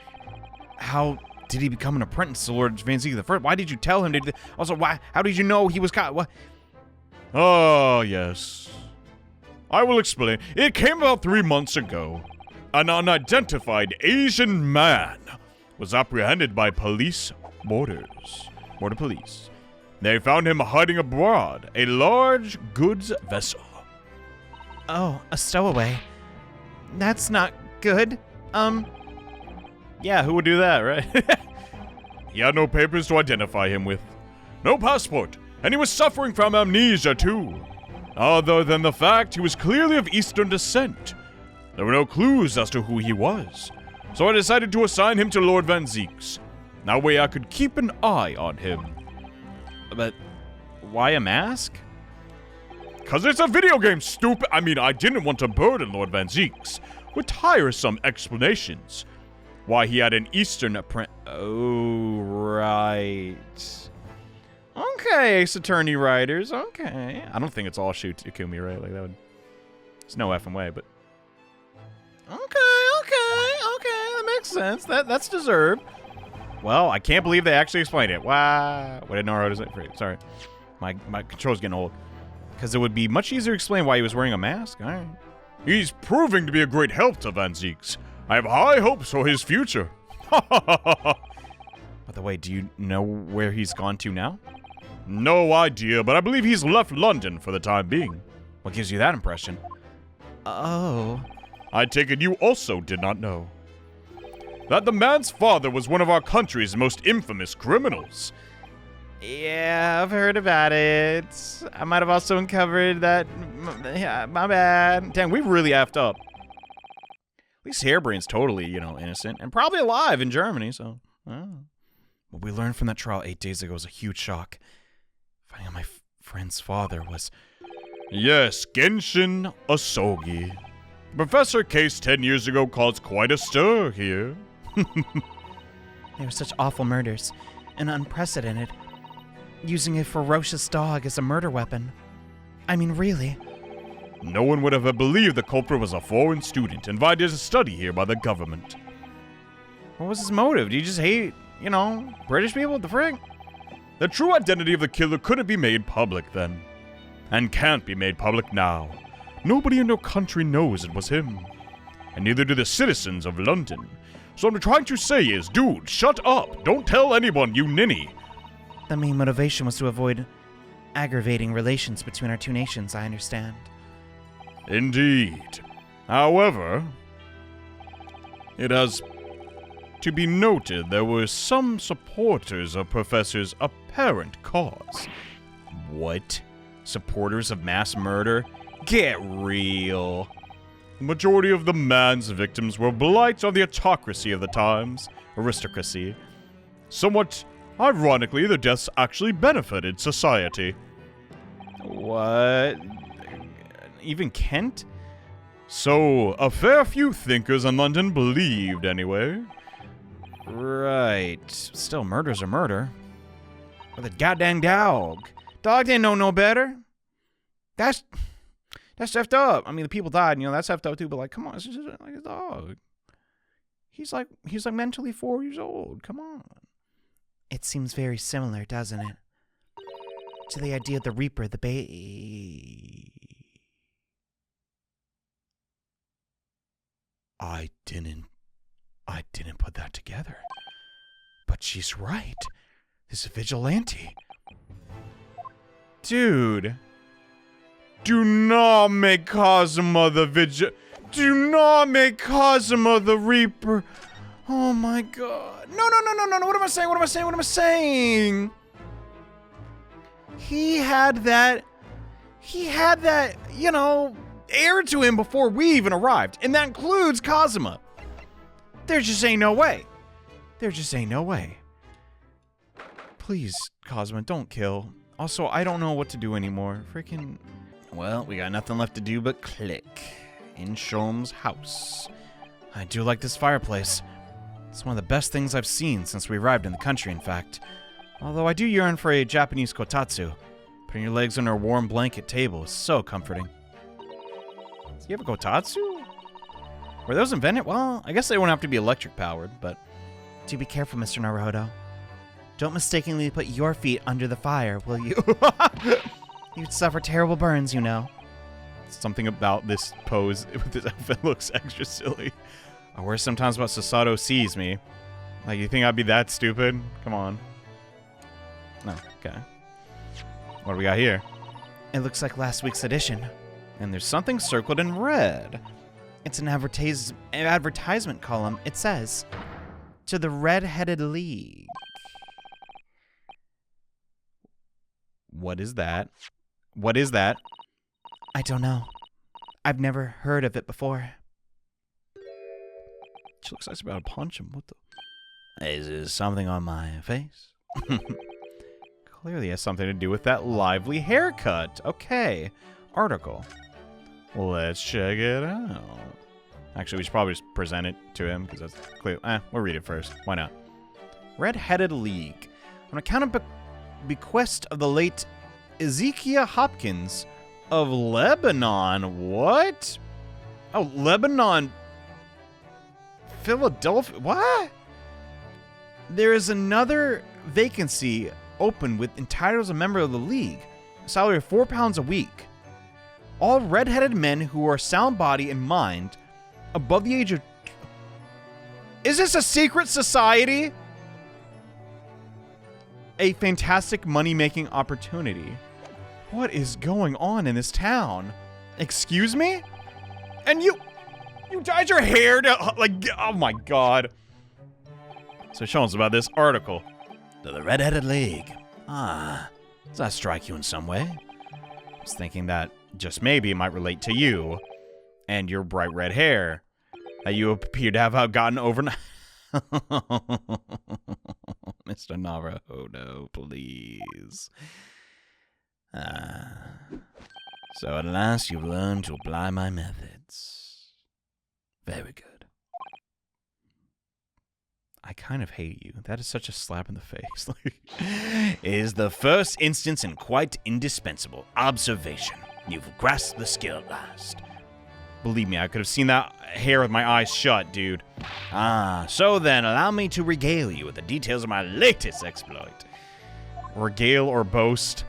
How did he become an apprentice to Lord Van Zeek the First? Why did you tell him? Also, how did you know he was caught? What? Ah, yes. I will explain. It came about 3 months ago. An unidentified Asian man was apprehended by border police. They found him hiding aboard a large goods vessel. Oh, a stowaway. That's not good. Yeah, who would do that, right? He had no papers to identify him with. No passport. And he was suffering from amnesia, too. Other than the fact he was clearly of Eastern descent. There were no clues as to who he was. So I decided to assign him to Lord Van Zeek's. That way I could keep an eye on him. But why a mask? 'Cause it's a video game, stupid. I mean, I didn't want to burden Lord Van Zeek's with tiresome explanations. Why he had an Eastern apprentice. Oh, right. Okay, Ace Attorney writers. Okay. I don't think it's all shoot Ikumi, right? Like, that would. There's no effing way, but. Okay. That makes sense. That's deserved. Well, I can't believe they actually explained it. Wow. What did Naruto say? Sorry. My control's getting old. Because it would be much easier to explain why he was wearing a mask. All right. He's proving to be a great help to Van Zeek's. I have high hopes for his future. By the way, do you know where he's gone to now? No idea, but I believe he's left London for the time being. What gives you that impression? Oh. I take it you also did not know. That the man's father was one of our country's most infamous criminals. Yeah, I've heard about it. I might have also uncovered that. Yeah, my bad. Dang, we really effed up. At least Hairbrain's totally, innocent and probably alive in Germany, so. What we learned from that trial 8 days ago was a huge shock. Finding out my friend's father was. Yes, Genshin Asogi. Professor case 10 years ago caused quite a stir here. They were such awful murders, and unprecedented. Using a ferocious dog as a murder weapon. I mean, really. No one would have believed the culprit was a foreign student invited to study here by the government. What was his motive? Did he just hate, British people? What the frick? The true identity of the killer couldn't be made public then. And can't be made public now. Nobody in our country knows it was him. And neither do the citizens of London. So what I'm trying to say is, dude, shut up. Don't tell anyone, you ninny. The main motivation was to avoid aggravating relations between our two nations, I understand. Indeed. However, it has to be noted there were some supporters of Professor's apparent cause. What? Supporters of mass murder? Get real. The majority of the man's victims were blights on the autocracy of the times, aristocracy. Somewhat ironically, the deaths actually benefited society. What? Even Kent? So, a fair few thinkers in London believed, anyway. Right. Still, murder's a murder. With a goddamn dog. Dog didn't know no better. That's effed up. I mean, the people died, that's effed up too, but come on, it's just like a dog. He's like mentally 4 years old. Come on. It seems very similar, doesn't it? To the idea of the Reaper, the I didn't put that together. But she's right. This vigilante. Dude. Do not make Kazuma the Do not make Kazuma the Reaper. Oh my god. No. What am I saying? He had that, you know, air to him before we even arrived. And that includes Kazuma. There just ain't no way. Please, Kazuma, don't kill. Also, I don't know what to do anymore. Freaking... Well, we got nothing left to do but click. In Sholmes' house. I do like this fireplace. It's one of the best things I've seen since we arrived in the country, in fact. Although I do yearn for a Japanese kotatsu. Putting your legs under a warm blanket table is so comforting. Do you have a kotatsu? Were those invented? Well, I guess they wouldn't have to be electric powered, but... Do be careful, Mr. Naruhodo. Don't mistakenly put your feet under the fire, will you? You'd suffer terrible burns, you know. Something about this pose with this outfit looks extra silly. I worry sometimes about Sasato sees me. Like, you think I'd be that stupid? Come on. No, okay. What do we got here? It looks like last week's edition. And there's something circled in red. It's an advertisement column. It says, "To the Red-Headed League." What is that? What is that? I don't know. I've never heard of it before. She looks like she's about to punch him. What the? Is there something on my face? Clearly has something to do with that lively haircut. Okay. Article. Let's check it out. Actually, we should probably just present it to him because that's clear. We'll read it first. Why not? Red-Headed League. On account of bequest of the late Ezekiel Hopkins of Lebanon. What? Oh, Lebanon. Philadelphia. What? There is another vacancy open with entitled as a member of the league. Salary of £4 a week. All red-headed men who are sound body and mind, above the age of... Is this a secret society? A fantastic money-making opportunity. What is going on in this town? Excuse me? And you dyed your hair to, like, oh my god. So show us about this article. To the Red-Headed League. Ah, does that strike you in some way? I was thinking that just maybe it might relate to you and your bright red hair that you appear to have outgotten overnight. Mr. Naruhodo, please. So at last you've learned to apply my methods. Very good. I kind of hate you. That is such a slap in the face. Is the first instance in quite indispensable observation. You've grasped the skill at last. Believe me, I could have seen that hair with my eyes shut, dude. So then allow me to regale you with the details of my latest exploit. Regale or boast?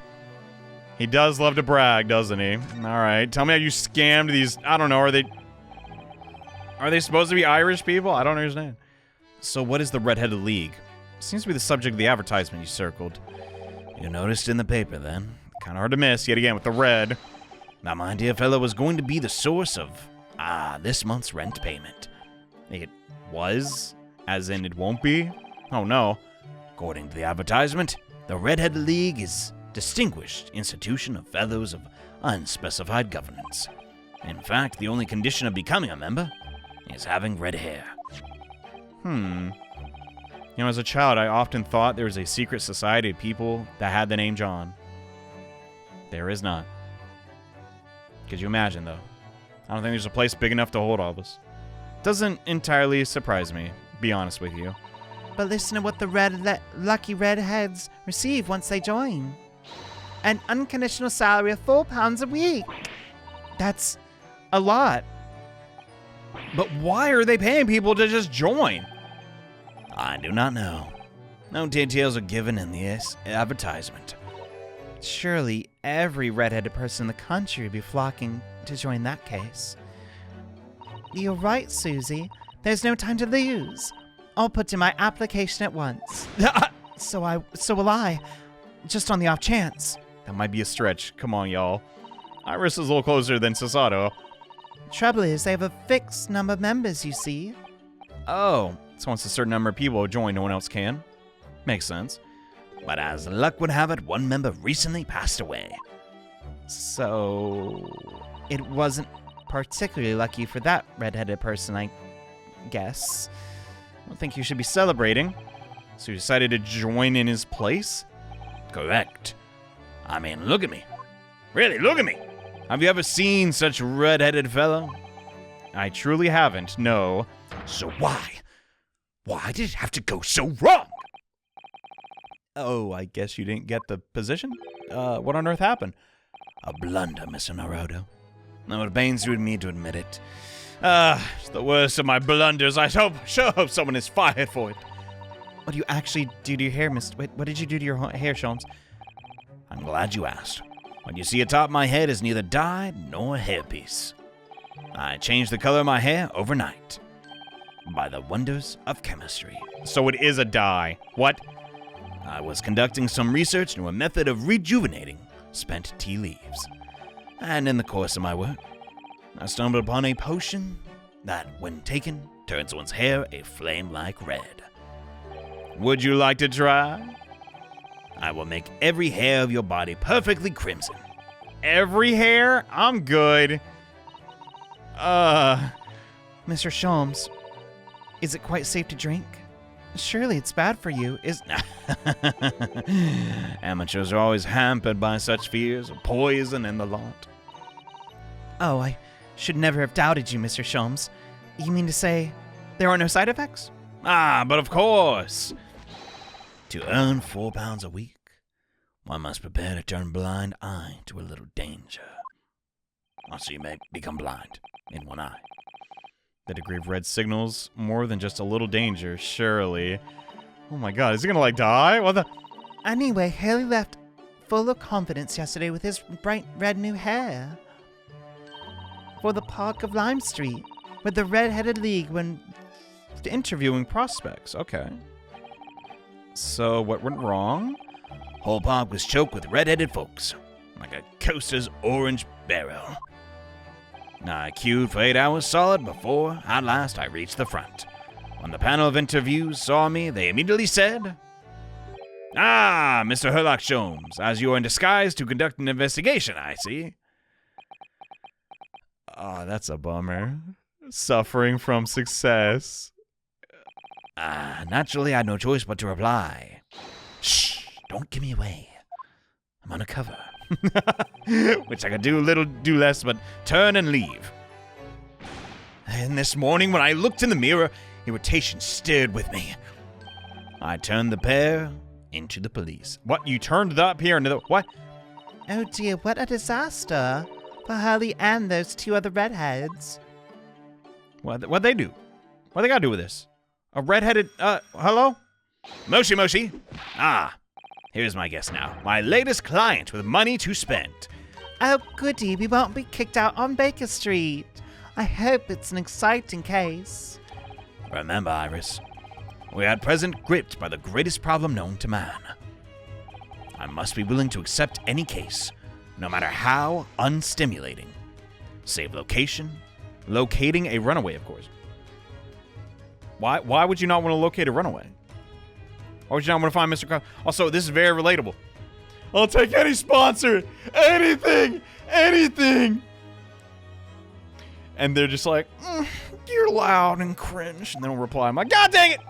He does love to brag, doesn't he? Alright, tell me how you scammed these, I don't know, are they supposed to be Irish people? I don't understand. So what is the Red-Headed League? Seems to be the subject of the advertisement you circled. You noticed in the paper, then? Kind of hard to miss, yet again, with the red. Now, my dear fellow was going to be the source of, this month's rent payment. It was? As in it won't be? Oh, no. According to the advertisement, the Red-Headed League is distinguished institution of fellows of unspecified governance. In fact, the only condition of becoming a member is having red hair. You know, as a child, I often thought there was a secret society of people that had the name John. There is not. Could you imagine, though? I don't think there's a place big enough to hold all of us. Doesn't entirely surprise me, be honest with you. But listen to what the lucky redheads receive once they join. An unconditional salary of £4 a week. That's a lot. But why are they paying people to just join? I do not know. No details are given in this advertisement. Surely every red-headed person in the country would be flocking to join that case. You're right, Susie. There's no time to lose. I'll put in my application at once. So will I. Just on the off chance. That might be a stretch. Come on, y'all. Iris is a little closer than Sasato. Trouble is, they have a fixed number of members, you see. Oh, so once a certain number of people join, no one else can. Makes sense. But as luck would have it, one member recently passed away. So it wasn't particularly lucky for that red-headed person, I guess. I don't think you should be celebrating. So you decided to join in his place? Correct. I mean, look at me. Really, look at me. Have you ever seen such red-headed fellow? I truly haven't, no. So why? Why did it have to go so wrong? Oh, I guess you didn't get the position? What on earth happened? A blunder, Mr. Naruto. No, it pains me to admit it. It's the worst of my blunders. I sure hope someone is fired for it. What do you actually do to your hair, what did you do to your hair, Sholmes? I'm glad you asked. What you see atop my head is neither dyed nor a hairpiece. I changed the color of my hair overnight. By the wonders of chemistry. So it is a dye. What? I was conducting some research into a method of rejuvenating spent tea leaves. And in the course of my work, I stumbled upon a potion that, when taken, turns one's hair a flame-like red. Would you like to try? I will make every hair of your body perfectly crimson. Every hair? I'm good. Mr. Sholmes, is it quite safe to drink? Surely it's bad for you, Amateurs are always hampered by such fears of poison and the lot. Oh, I should never have doubted you, Mr. Sholmes. You mean to say there are no side effects? Ah, but of course. To earn £4 a week, one must prepare to turn a blind eye to a little danger. Also, you may become blind in one eye. The degree of red signals more than just a little danger, surely. Oh my god, is he gonna die? What the? Anyway, Haley left full of confidence yesterday with his bright red new hair. For the Park of Lime Street, with the Red-Headed League when Interviewing prospects, okay. So what went wrong? Whole park was choked with red-headed folks, like a coaster's orange barrel. I queued for 8 hours solid before, at last, I reached the front. When the panel of interviews saw me, they immediately said, "Ah, Mr. Sherlock Sholmes, as you are in disguise to conduct an investigation, I see." Oh, that's a bummer. Suffering from success. Naturally, I had no choice but to reply. "Shh, don't give me away. I'm undercover." Which I could do little, do less, but turn and leave. And this morning, when I looked in the mirror, irritation stared with me. I turned the pair into the police. What? You turned up here into the... What? Oh dear, what a disaster for Hurley and those two other redheads. What'd they do? What they got to do with this? A redheaded... hello? Moshi Moshi. Here's my guess now. My latest client with money to spend. Oh goody, we won't be kicked out on Baker Street. I hope it's an exciting case. Remember, Iris, we are at present gripped by the greatest problem known to man. I must be willing to accept any case, no matter how unstimulating. Save location. Locating a runaway, of course. Why would you not want to locate a runaway? Why would you not want to find Mr. Also, this is very relatable. I'll take any sponsor. Anything. Anything. And they're just like, you're loud and cringe. And then I'll reply. I'm like, God dang it.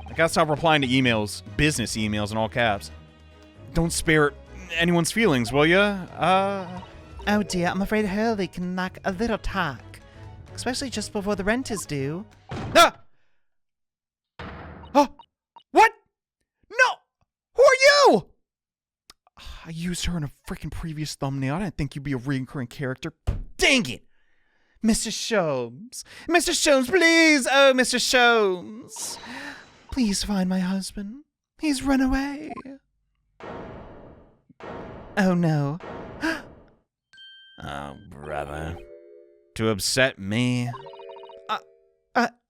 I gotta stop replying to emails, business emails in all caps. Don't spare anyone's feelings, will ya? Oh dear, I'm afraid Hurley can lack a little tact. Especially just before the rent is due. Ah! Oh! What? No! Who are you? I used her in a freaking previous thumbnail. I didn't think you'd be a recurring character. Dang it! Mr. Sholmes! Mr. Sholmes, please! Oh, Mr. Sholmes! Please find my husband. He's run away. Oh, no. Oh, brother. To upset me?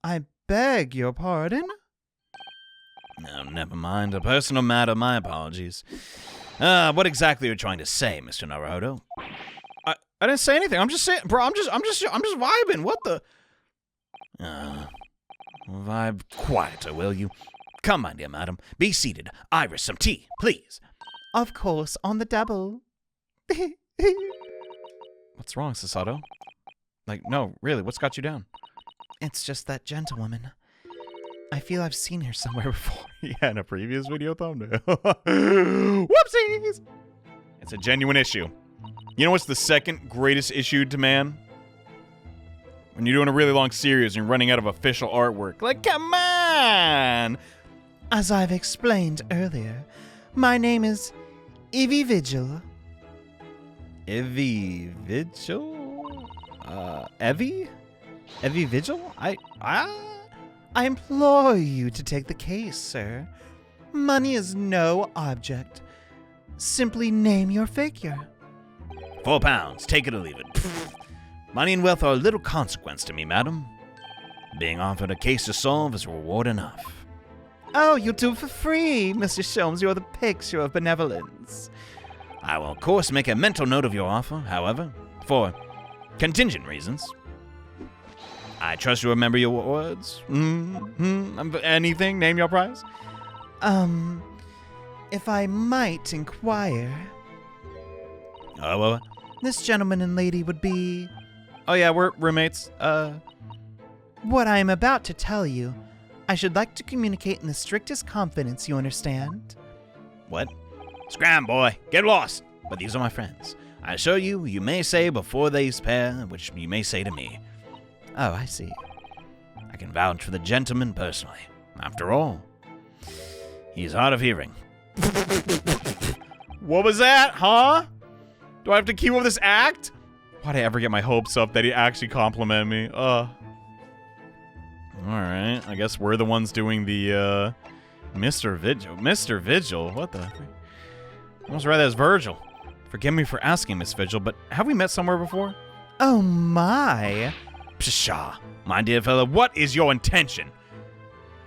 I beg your pardon? No, never mind. A personal matter, my apologies. What exactly are you trying to say, Mr. Naruto? I didn't say anything. I'm just saying, bro, I'm just vibing. What the? Vibe quieter, will you? Come, my dear madam. Be seated. Iris, some tea, please. Of course, on the double. What's wrong, Sasato? Like, no, really, what's got you down? It's just that gentlewoman. I feel I've seen her somewhere before. Yeah, in a previous video thumbnail. Whoopsies! It's a genuine issue. You know what's the second greatest issue to man? When you're doing a really long series and you're running out of official artwork. Like, come on! As I've explained earlier, my name is Evie Vigil. Evie Vigil? Evie? Evie Vigil? I implore you to take the case, sir. Money is no object. Simply name your figure. £4. Take it or leave it. Money and wealth are of little consequence to me, madam. Being offered a case to solve is reward enough. Oh, you'll do it for free, Mr. Sholmes. You're the picture of benevolence. I will, of course, make a mental note of your offer, however, for contingent reasons. I trust you remember your words. Anything? Name your price? If I might inquire, Oh, this gentleman and lady would be... Oh yeah, we're roommates. What I am about to tell you, I should like to communicate in the strictest confidence, you understand? what? Scram, boy. Get lost. But these are my friends. I assure you, you may say before these pair, which you may say to me. Oh, I see. I can vouch for the gentleman personally. After all, he's hard of hearing. What was that, huh? Do I have to keep up this act? Why'd I ever get my hopes up that he actually complimented me? Alright, I guess we're the ones doing the, Mr. Vigil. Mr. Vigil? What the? I almost read that as Virgil. Forgive me for asking, Miss Vigil, but have we met somewhere before? Oh my. Pshaw. My dear fellow, what is your intention?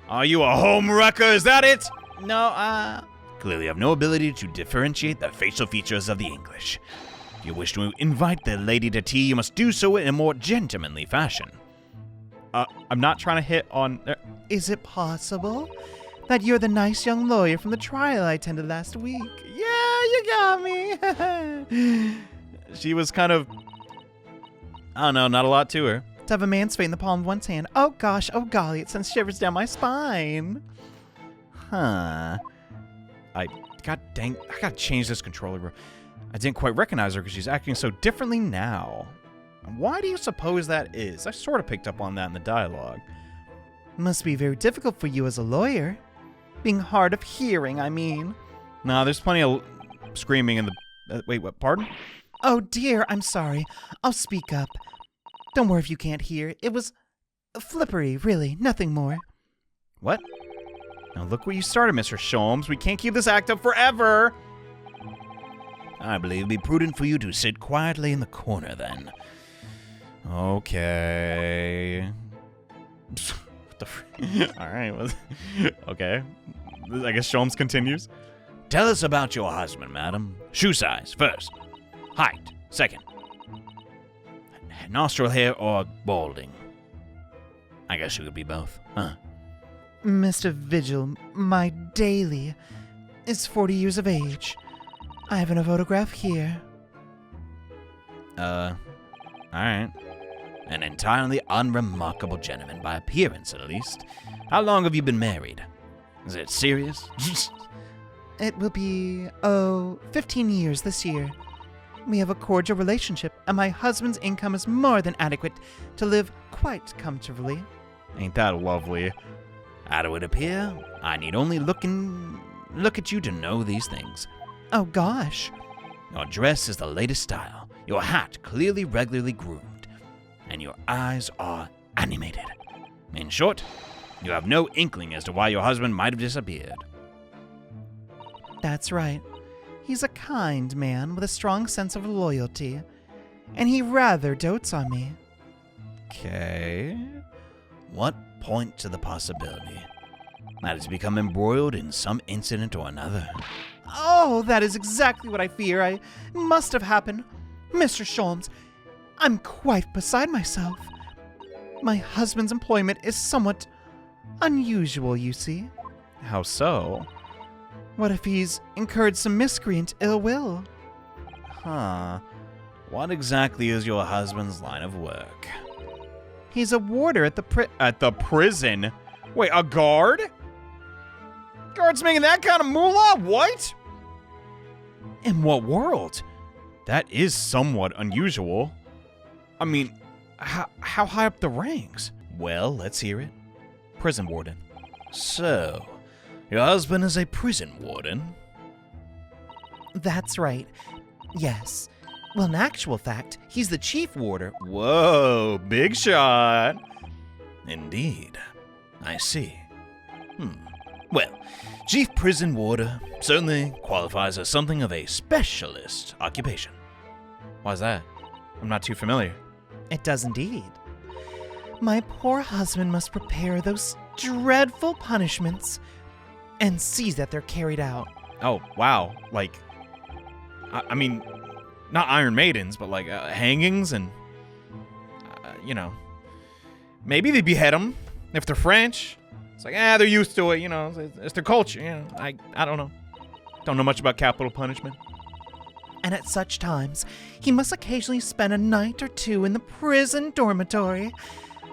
Are you a home wrecker, is that it? No, Clearly have no ability to differentiate the facial features of the English. If you wish to invite the lady to tea, you must do so in a more gentlemanly fashion. I'm not trying to hit on... Is it possible that you're the nice young lawyer from the trial I attended last week? Yeah, you got me. She was kind of... I don't know, not a lot to her. To have a man's fate in the palm of one's hand. Oh gosh, oh golly, it sends shivers down my spine. Huh. God dang, I gotta change this controller, bro. I didn't quite recognize her because she's acting so differently now. Why do you suppose that is? I sort of picked up on that in the dialogue. Must be very difficult for you as a lawyer. Being hard of hearing, I mean. Nah, there's plenty of screaming in the... wait, what, pardon? Oh dear, I'm sorry. I'll speak up. Don't worry if you can't hear. It was flippery, really, nothing more. What? Now look what you started, Mr. Sholmes. We can't keep this act up forever. I believe it would be prudent for you to sit quietly in the corner then. Okay. What the Alright, well, okay. I guess Sholmes continues. Tell us about your husband, madam. Shoe size, first. Height, second. Nostril hair or balding? I guess you could be both, huh? Mr. Vigil, my daily, is 40 years of age. I have a photograph here. Alright. An entirely unremarkable gentleman, by appearance at least. How long have you been married? Is it serious? It will be, 15 years this year. We have a cordial relationship, and my husband's income is more than adequate to live quite comfortably. Ain't that lovely? How do it appear? I need only look at you to know these things. Oh gosh. Your dress is the latest style. Your hat clearly regularly groomed. and your eyes are animated. In short, you have no inkling as to why your husband might have disappeared. That's right. He's a kind man with a strong sense of loyalty, and he rather dotes on me. Okay. What point to the possibility that he's become embroiled in some incident or another? Oh, that is exactly what I fear must have happened. Mr. Sholmes, I'm quite beside myself. My husband's employment is somewhat unusual, you see. How so? What if he's incurred some miscreant ill will? Huh. What exactly is your husband's line of work? He's a warder at the prison? Wait, a guard? Guards making that kind of moolah? What? In what world? That is somewhat unusual. I mean, how high up the ranks? Well, let's hear it. Prison warden. So, your husband is a prison warden? That's right. Yes. Well, in actual fact, he's the chief warder. Whoa, big shot. Indeed. I see. Well, chief prison warder certainly qualifies as something of a specialist occupation. Why's that? I'm not too familiar. It does indeed. My poor husband must prepare those dreadful punishments and see that they're carried out. Oh, wow. Like, I mean, not Iron Maidens, but like hangings and, maybe they behead them if they're French. It's like, they're used to it, it's their culture, I don't know. Don't know much about capital punishment. And at such times, he must occasionally spend a night or two in the prison dormitory.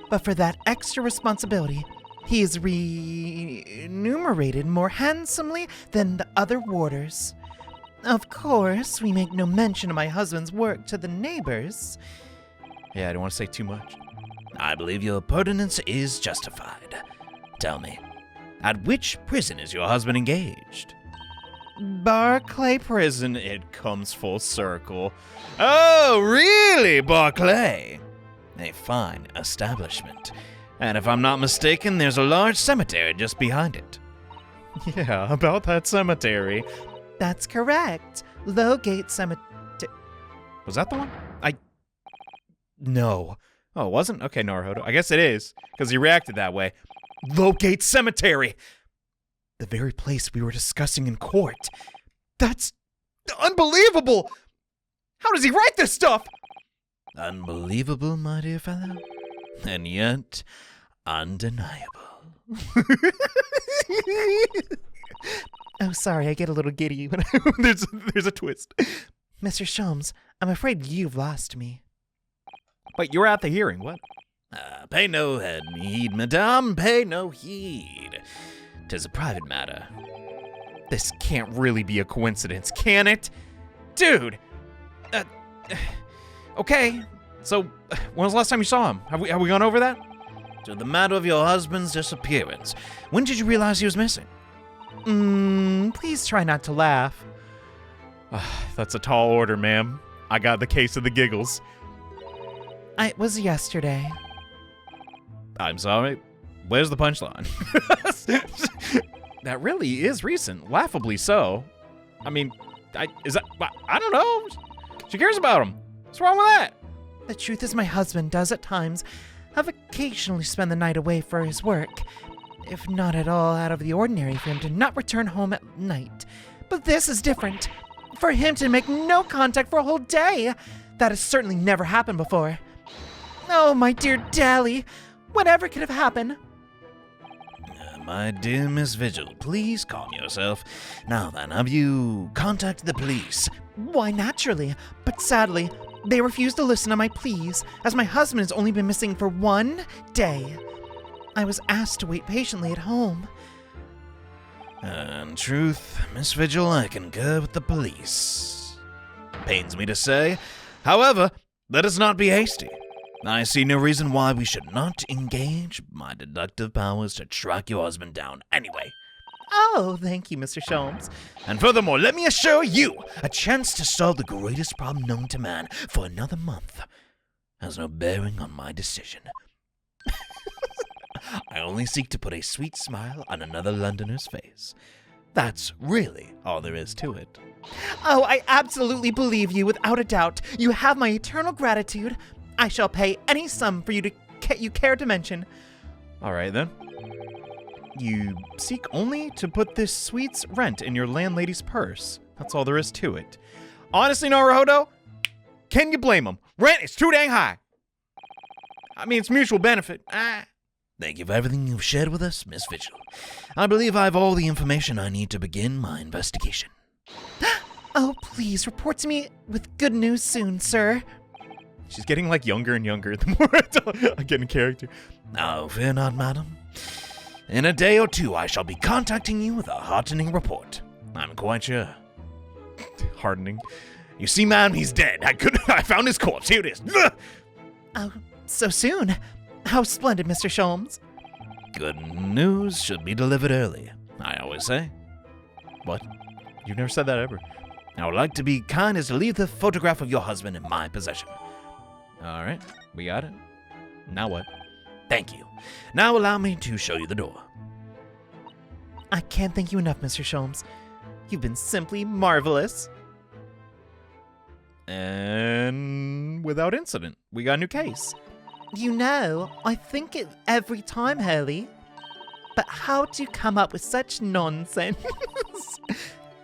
But for that extra responsibility, he is remunerated more handsomely than the other warders. Of course, we make no mention of my husband's work to the neighbors. Yeah, I don't want to say too much. I believe your pertinence is justified. Tell me, at which prison is your husband engaged? Barclay Prison. It comes full circle. Oh, really, Barclay? A fine establishment. And if I'm not mistaken, there's a large cemetery just behind it. Yeah, about that cemetery. That's correct. Lowgate Cemetery. Was that the one? No. Oh, it wasn't? Okay, Naruhodo. I guess it is, because he reacted that way. Lowgate Cemetery! The very place we were discussing in court. That's unbelievable! How does he write this stuff? Unbelievable, my dear fellow. And yet, undeniable. Oh, sorry, I get a little giddy when there's a twist. Mr. Sholmes, I'm afraid you've lost me. Wait, you were at the hearing, what? Pay no heed, madame, pay no heed. 'Tis a private matter. This can't really be a coincidence, can it? Dude! Okay, so when was the last time you saw him? Have we gone over that? To the matter of your husband's disappearance. When did you realize he was missing? Please try not to laugh. That's a tall order, ma'am. I got the case of the giggles. It was yesterday. I'm sorry. Where's the punchline? That really is recent. Laughably so. I mean, I don't know. She cares about him. What's wrong with that? The truth is my husband does at times have occasionally spend the night away for his work. If not at all out of the ordinary for him to not return home at night. But this is different. For him to make no contact for a whole day. That has certainly never happened before. Oh, my dear Dally. Whatever could have happened? My dear Miss Vigil, please calm yourself. Now then, have you contacted the police? Why, naturally. But sadly, they refuse to listen to my pleas, as my husband has only been missing for 1 day. I was asked to wait patiently at home. In truth, Miss Vigil, I concur with the police. Pains me to say. However, let us not be hasty. I see no reason why we should not engage my deductive powers to track your husband down anyway. Oh, thank you, Mr. Sholmes. And furthermore, let me assure you, a chance to solve the greatest problem known to man for another month. has no bearing on my decision. I only seek to put a sweet smile on another Londoner's face. That's really all there is to it. Oh, I absolutely believe you without a doubt. You have my eternal gratitude. I shall pay any sum for you care to mention. All right, then. You seek only to put this sweet's rent in your landlady's purse. That's all there is to it. Honestly, Naruhodo, can you blame him? Rent is too dang high. I mean, it's mutual benefit. Thank you for everything you've shared with us, Miss Vigil. I believe I have all the information I need to begin my investigation. Oh, please, report to me with good news soon, sir. She's getting, like, younger and younger the more I get in character. Now, fear not, madam. In a day or two, I shall be contacting you with a heartening report. I'm quite sure. Hardening. You see, ma'am, he's dead. I found his corpse. Here it is. Oh, so soon. How splendid, Mr. Sholmes. Good news should be delivered early, I always say. What? You've never said that ever. I would like to be kind as to leave the photograph of your husband in my possession. All right, we got it. Now what? Thank you. Now allow me to show you the door. I can't thank you enough, Mr. Sholmes. You've been simply marvelous. And without incident, we got a new case. You know, I think it every time, Hurley. But how do you come up with such nonsense?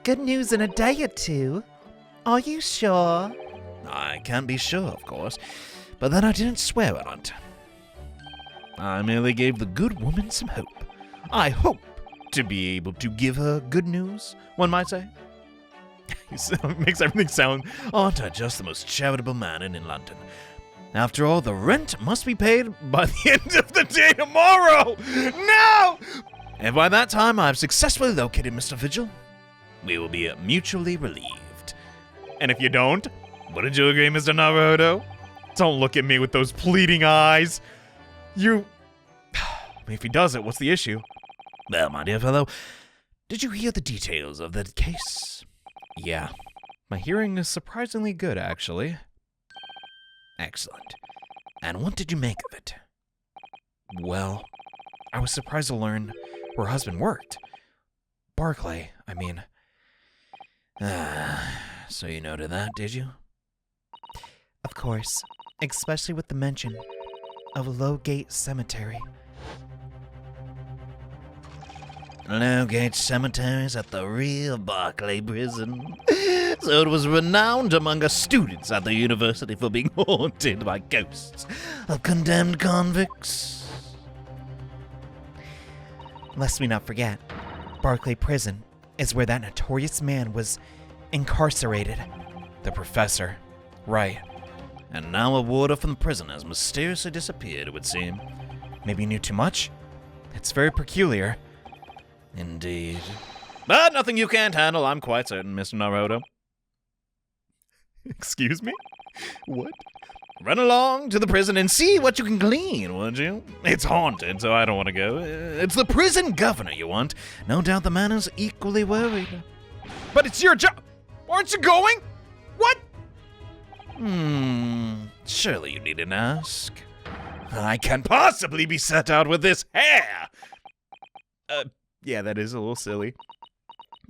Good news in a day or two. Are you sure? I can't be sure, of course, but then I didn't swear on it. I merely gave the good woman some hope. I hope to be able to give her good news, one might say. Makes everything sound... Aren't I just the most charitable man in London? After all, the rent must be paid by the end of the day tomorrow! No! And by that time, I've successfully located Mr. Vigil. We will be mutually relieved. And if you don't, wouldn't you agree, Mr. Naruhodo? Don't look at me with those pleading eyes. You... I mean, if he does it, what's the issue? Well, my dear fellow, did you hear the details of the case? Yeah. My hearing is surprisingly good, actually. Excellent. And what did you make of it? Well, I was surprised to learn where her husband worked. Barclay, I mean. So you noted that, did you? Of course, especially with the mention of Lowgate Cemetery. Lowgate Cemetery is at the real Barclay prison. So it was renowned among us students at the university for being haunted by ghosts of condemned convicts. Lest we not forget, Barclay Prison is where that notorious man was incarcerated. The professor. Right. And now a warder from the prison has mysteriously disappeared, it would seem. Maybe you knew too much? It's very peculiar. Indeed. But nothing you can't handle, I'm quite certain, Mr. Naruhodo. Excuse me? What? Run along to the prison and see what you can glean, would you? It's haunted, so I don't want to go. It's the prison governor you want. No doubt the man is equally worried. But it's your job! Aren't you going? What? Surely you needn't ask. I can't possibly be set out with this hair! Yeah, that is a little silly.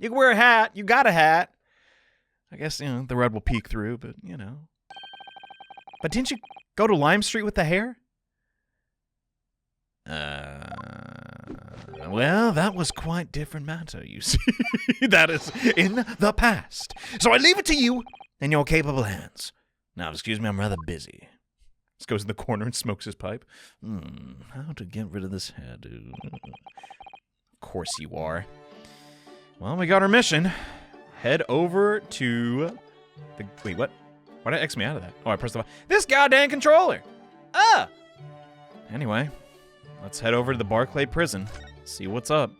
You can wear a hat. You got a hat. I guess, the red will peek through, but, But didn't you go to Lime Street with the hair? Well, that was quite different matter, you see. That is in the past. So I leave it to you in your capable hands. Now, excuse me, I'm rather busy. Just goes in the corner and smokes his pipe. How to get rid of this hairdo? Of course you are. Well, we got our mission. Head over to the... Wait, what? Why did it X me out of that? Oh, I pressed the button. This goddamn controller! Anyway, let's head over to the Barclay prison. See what's up.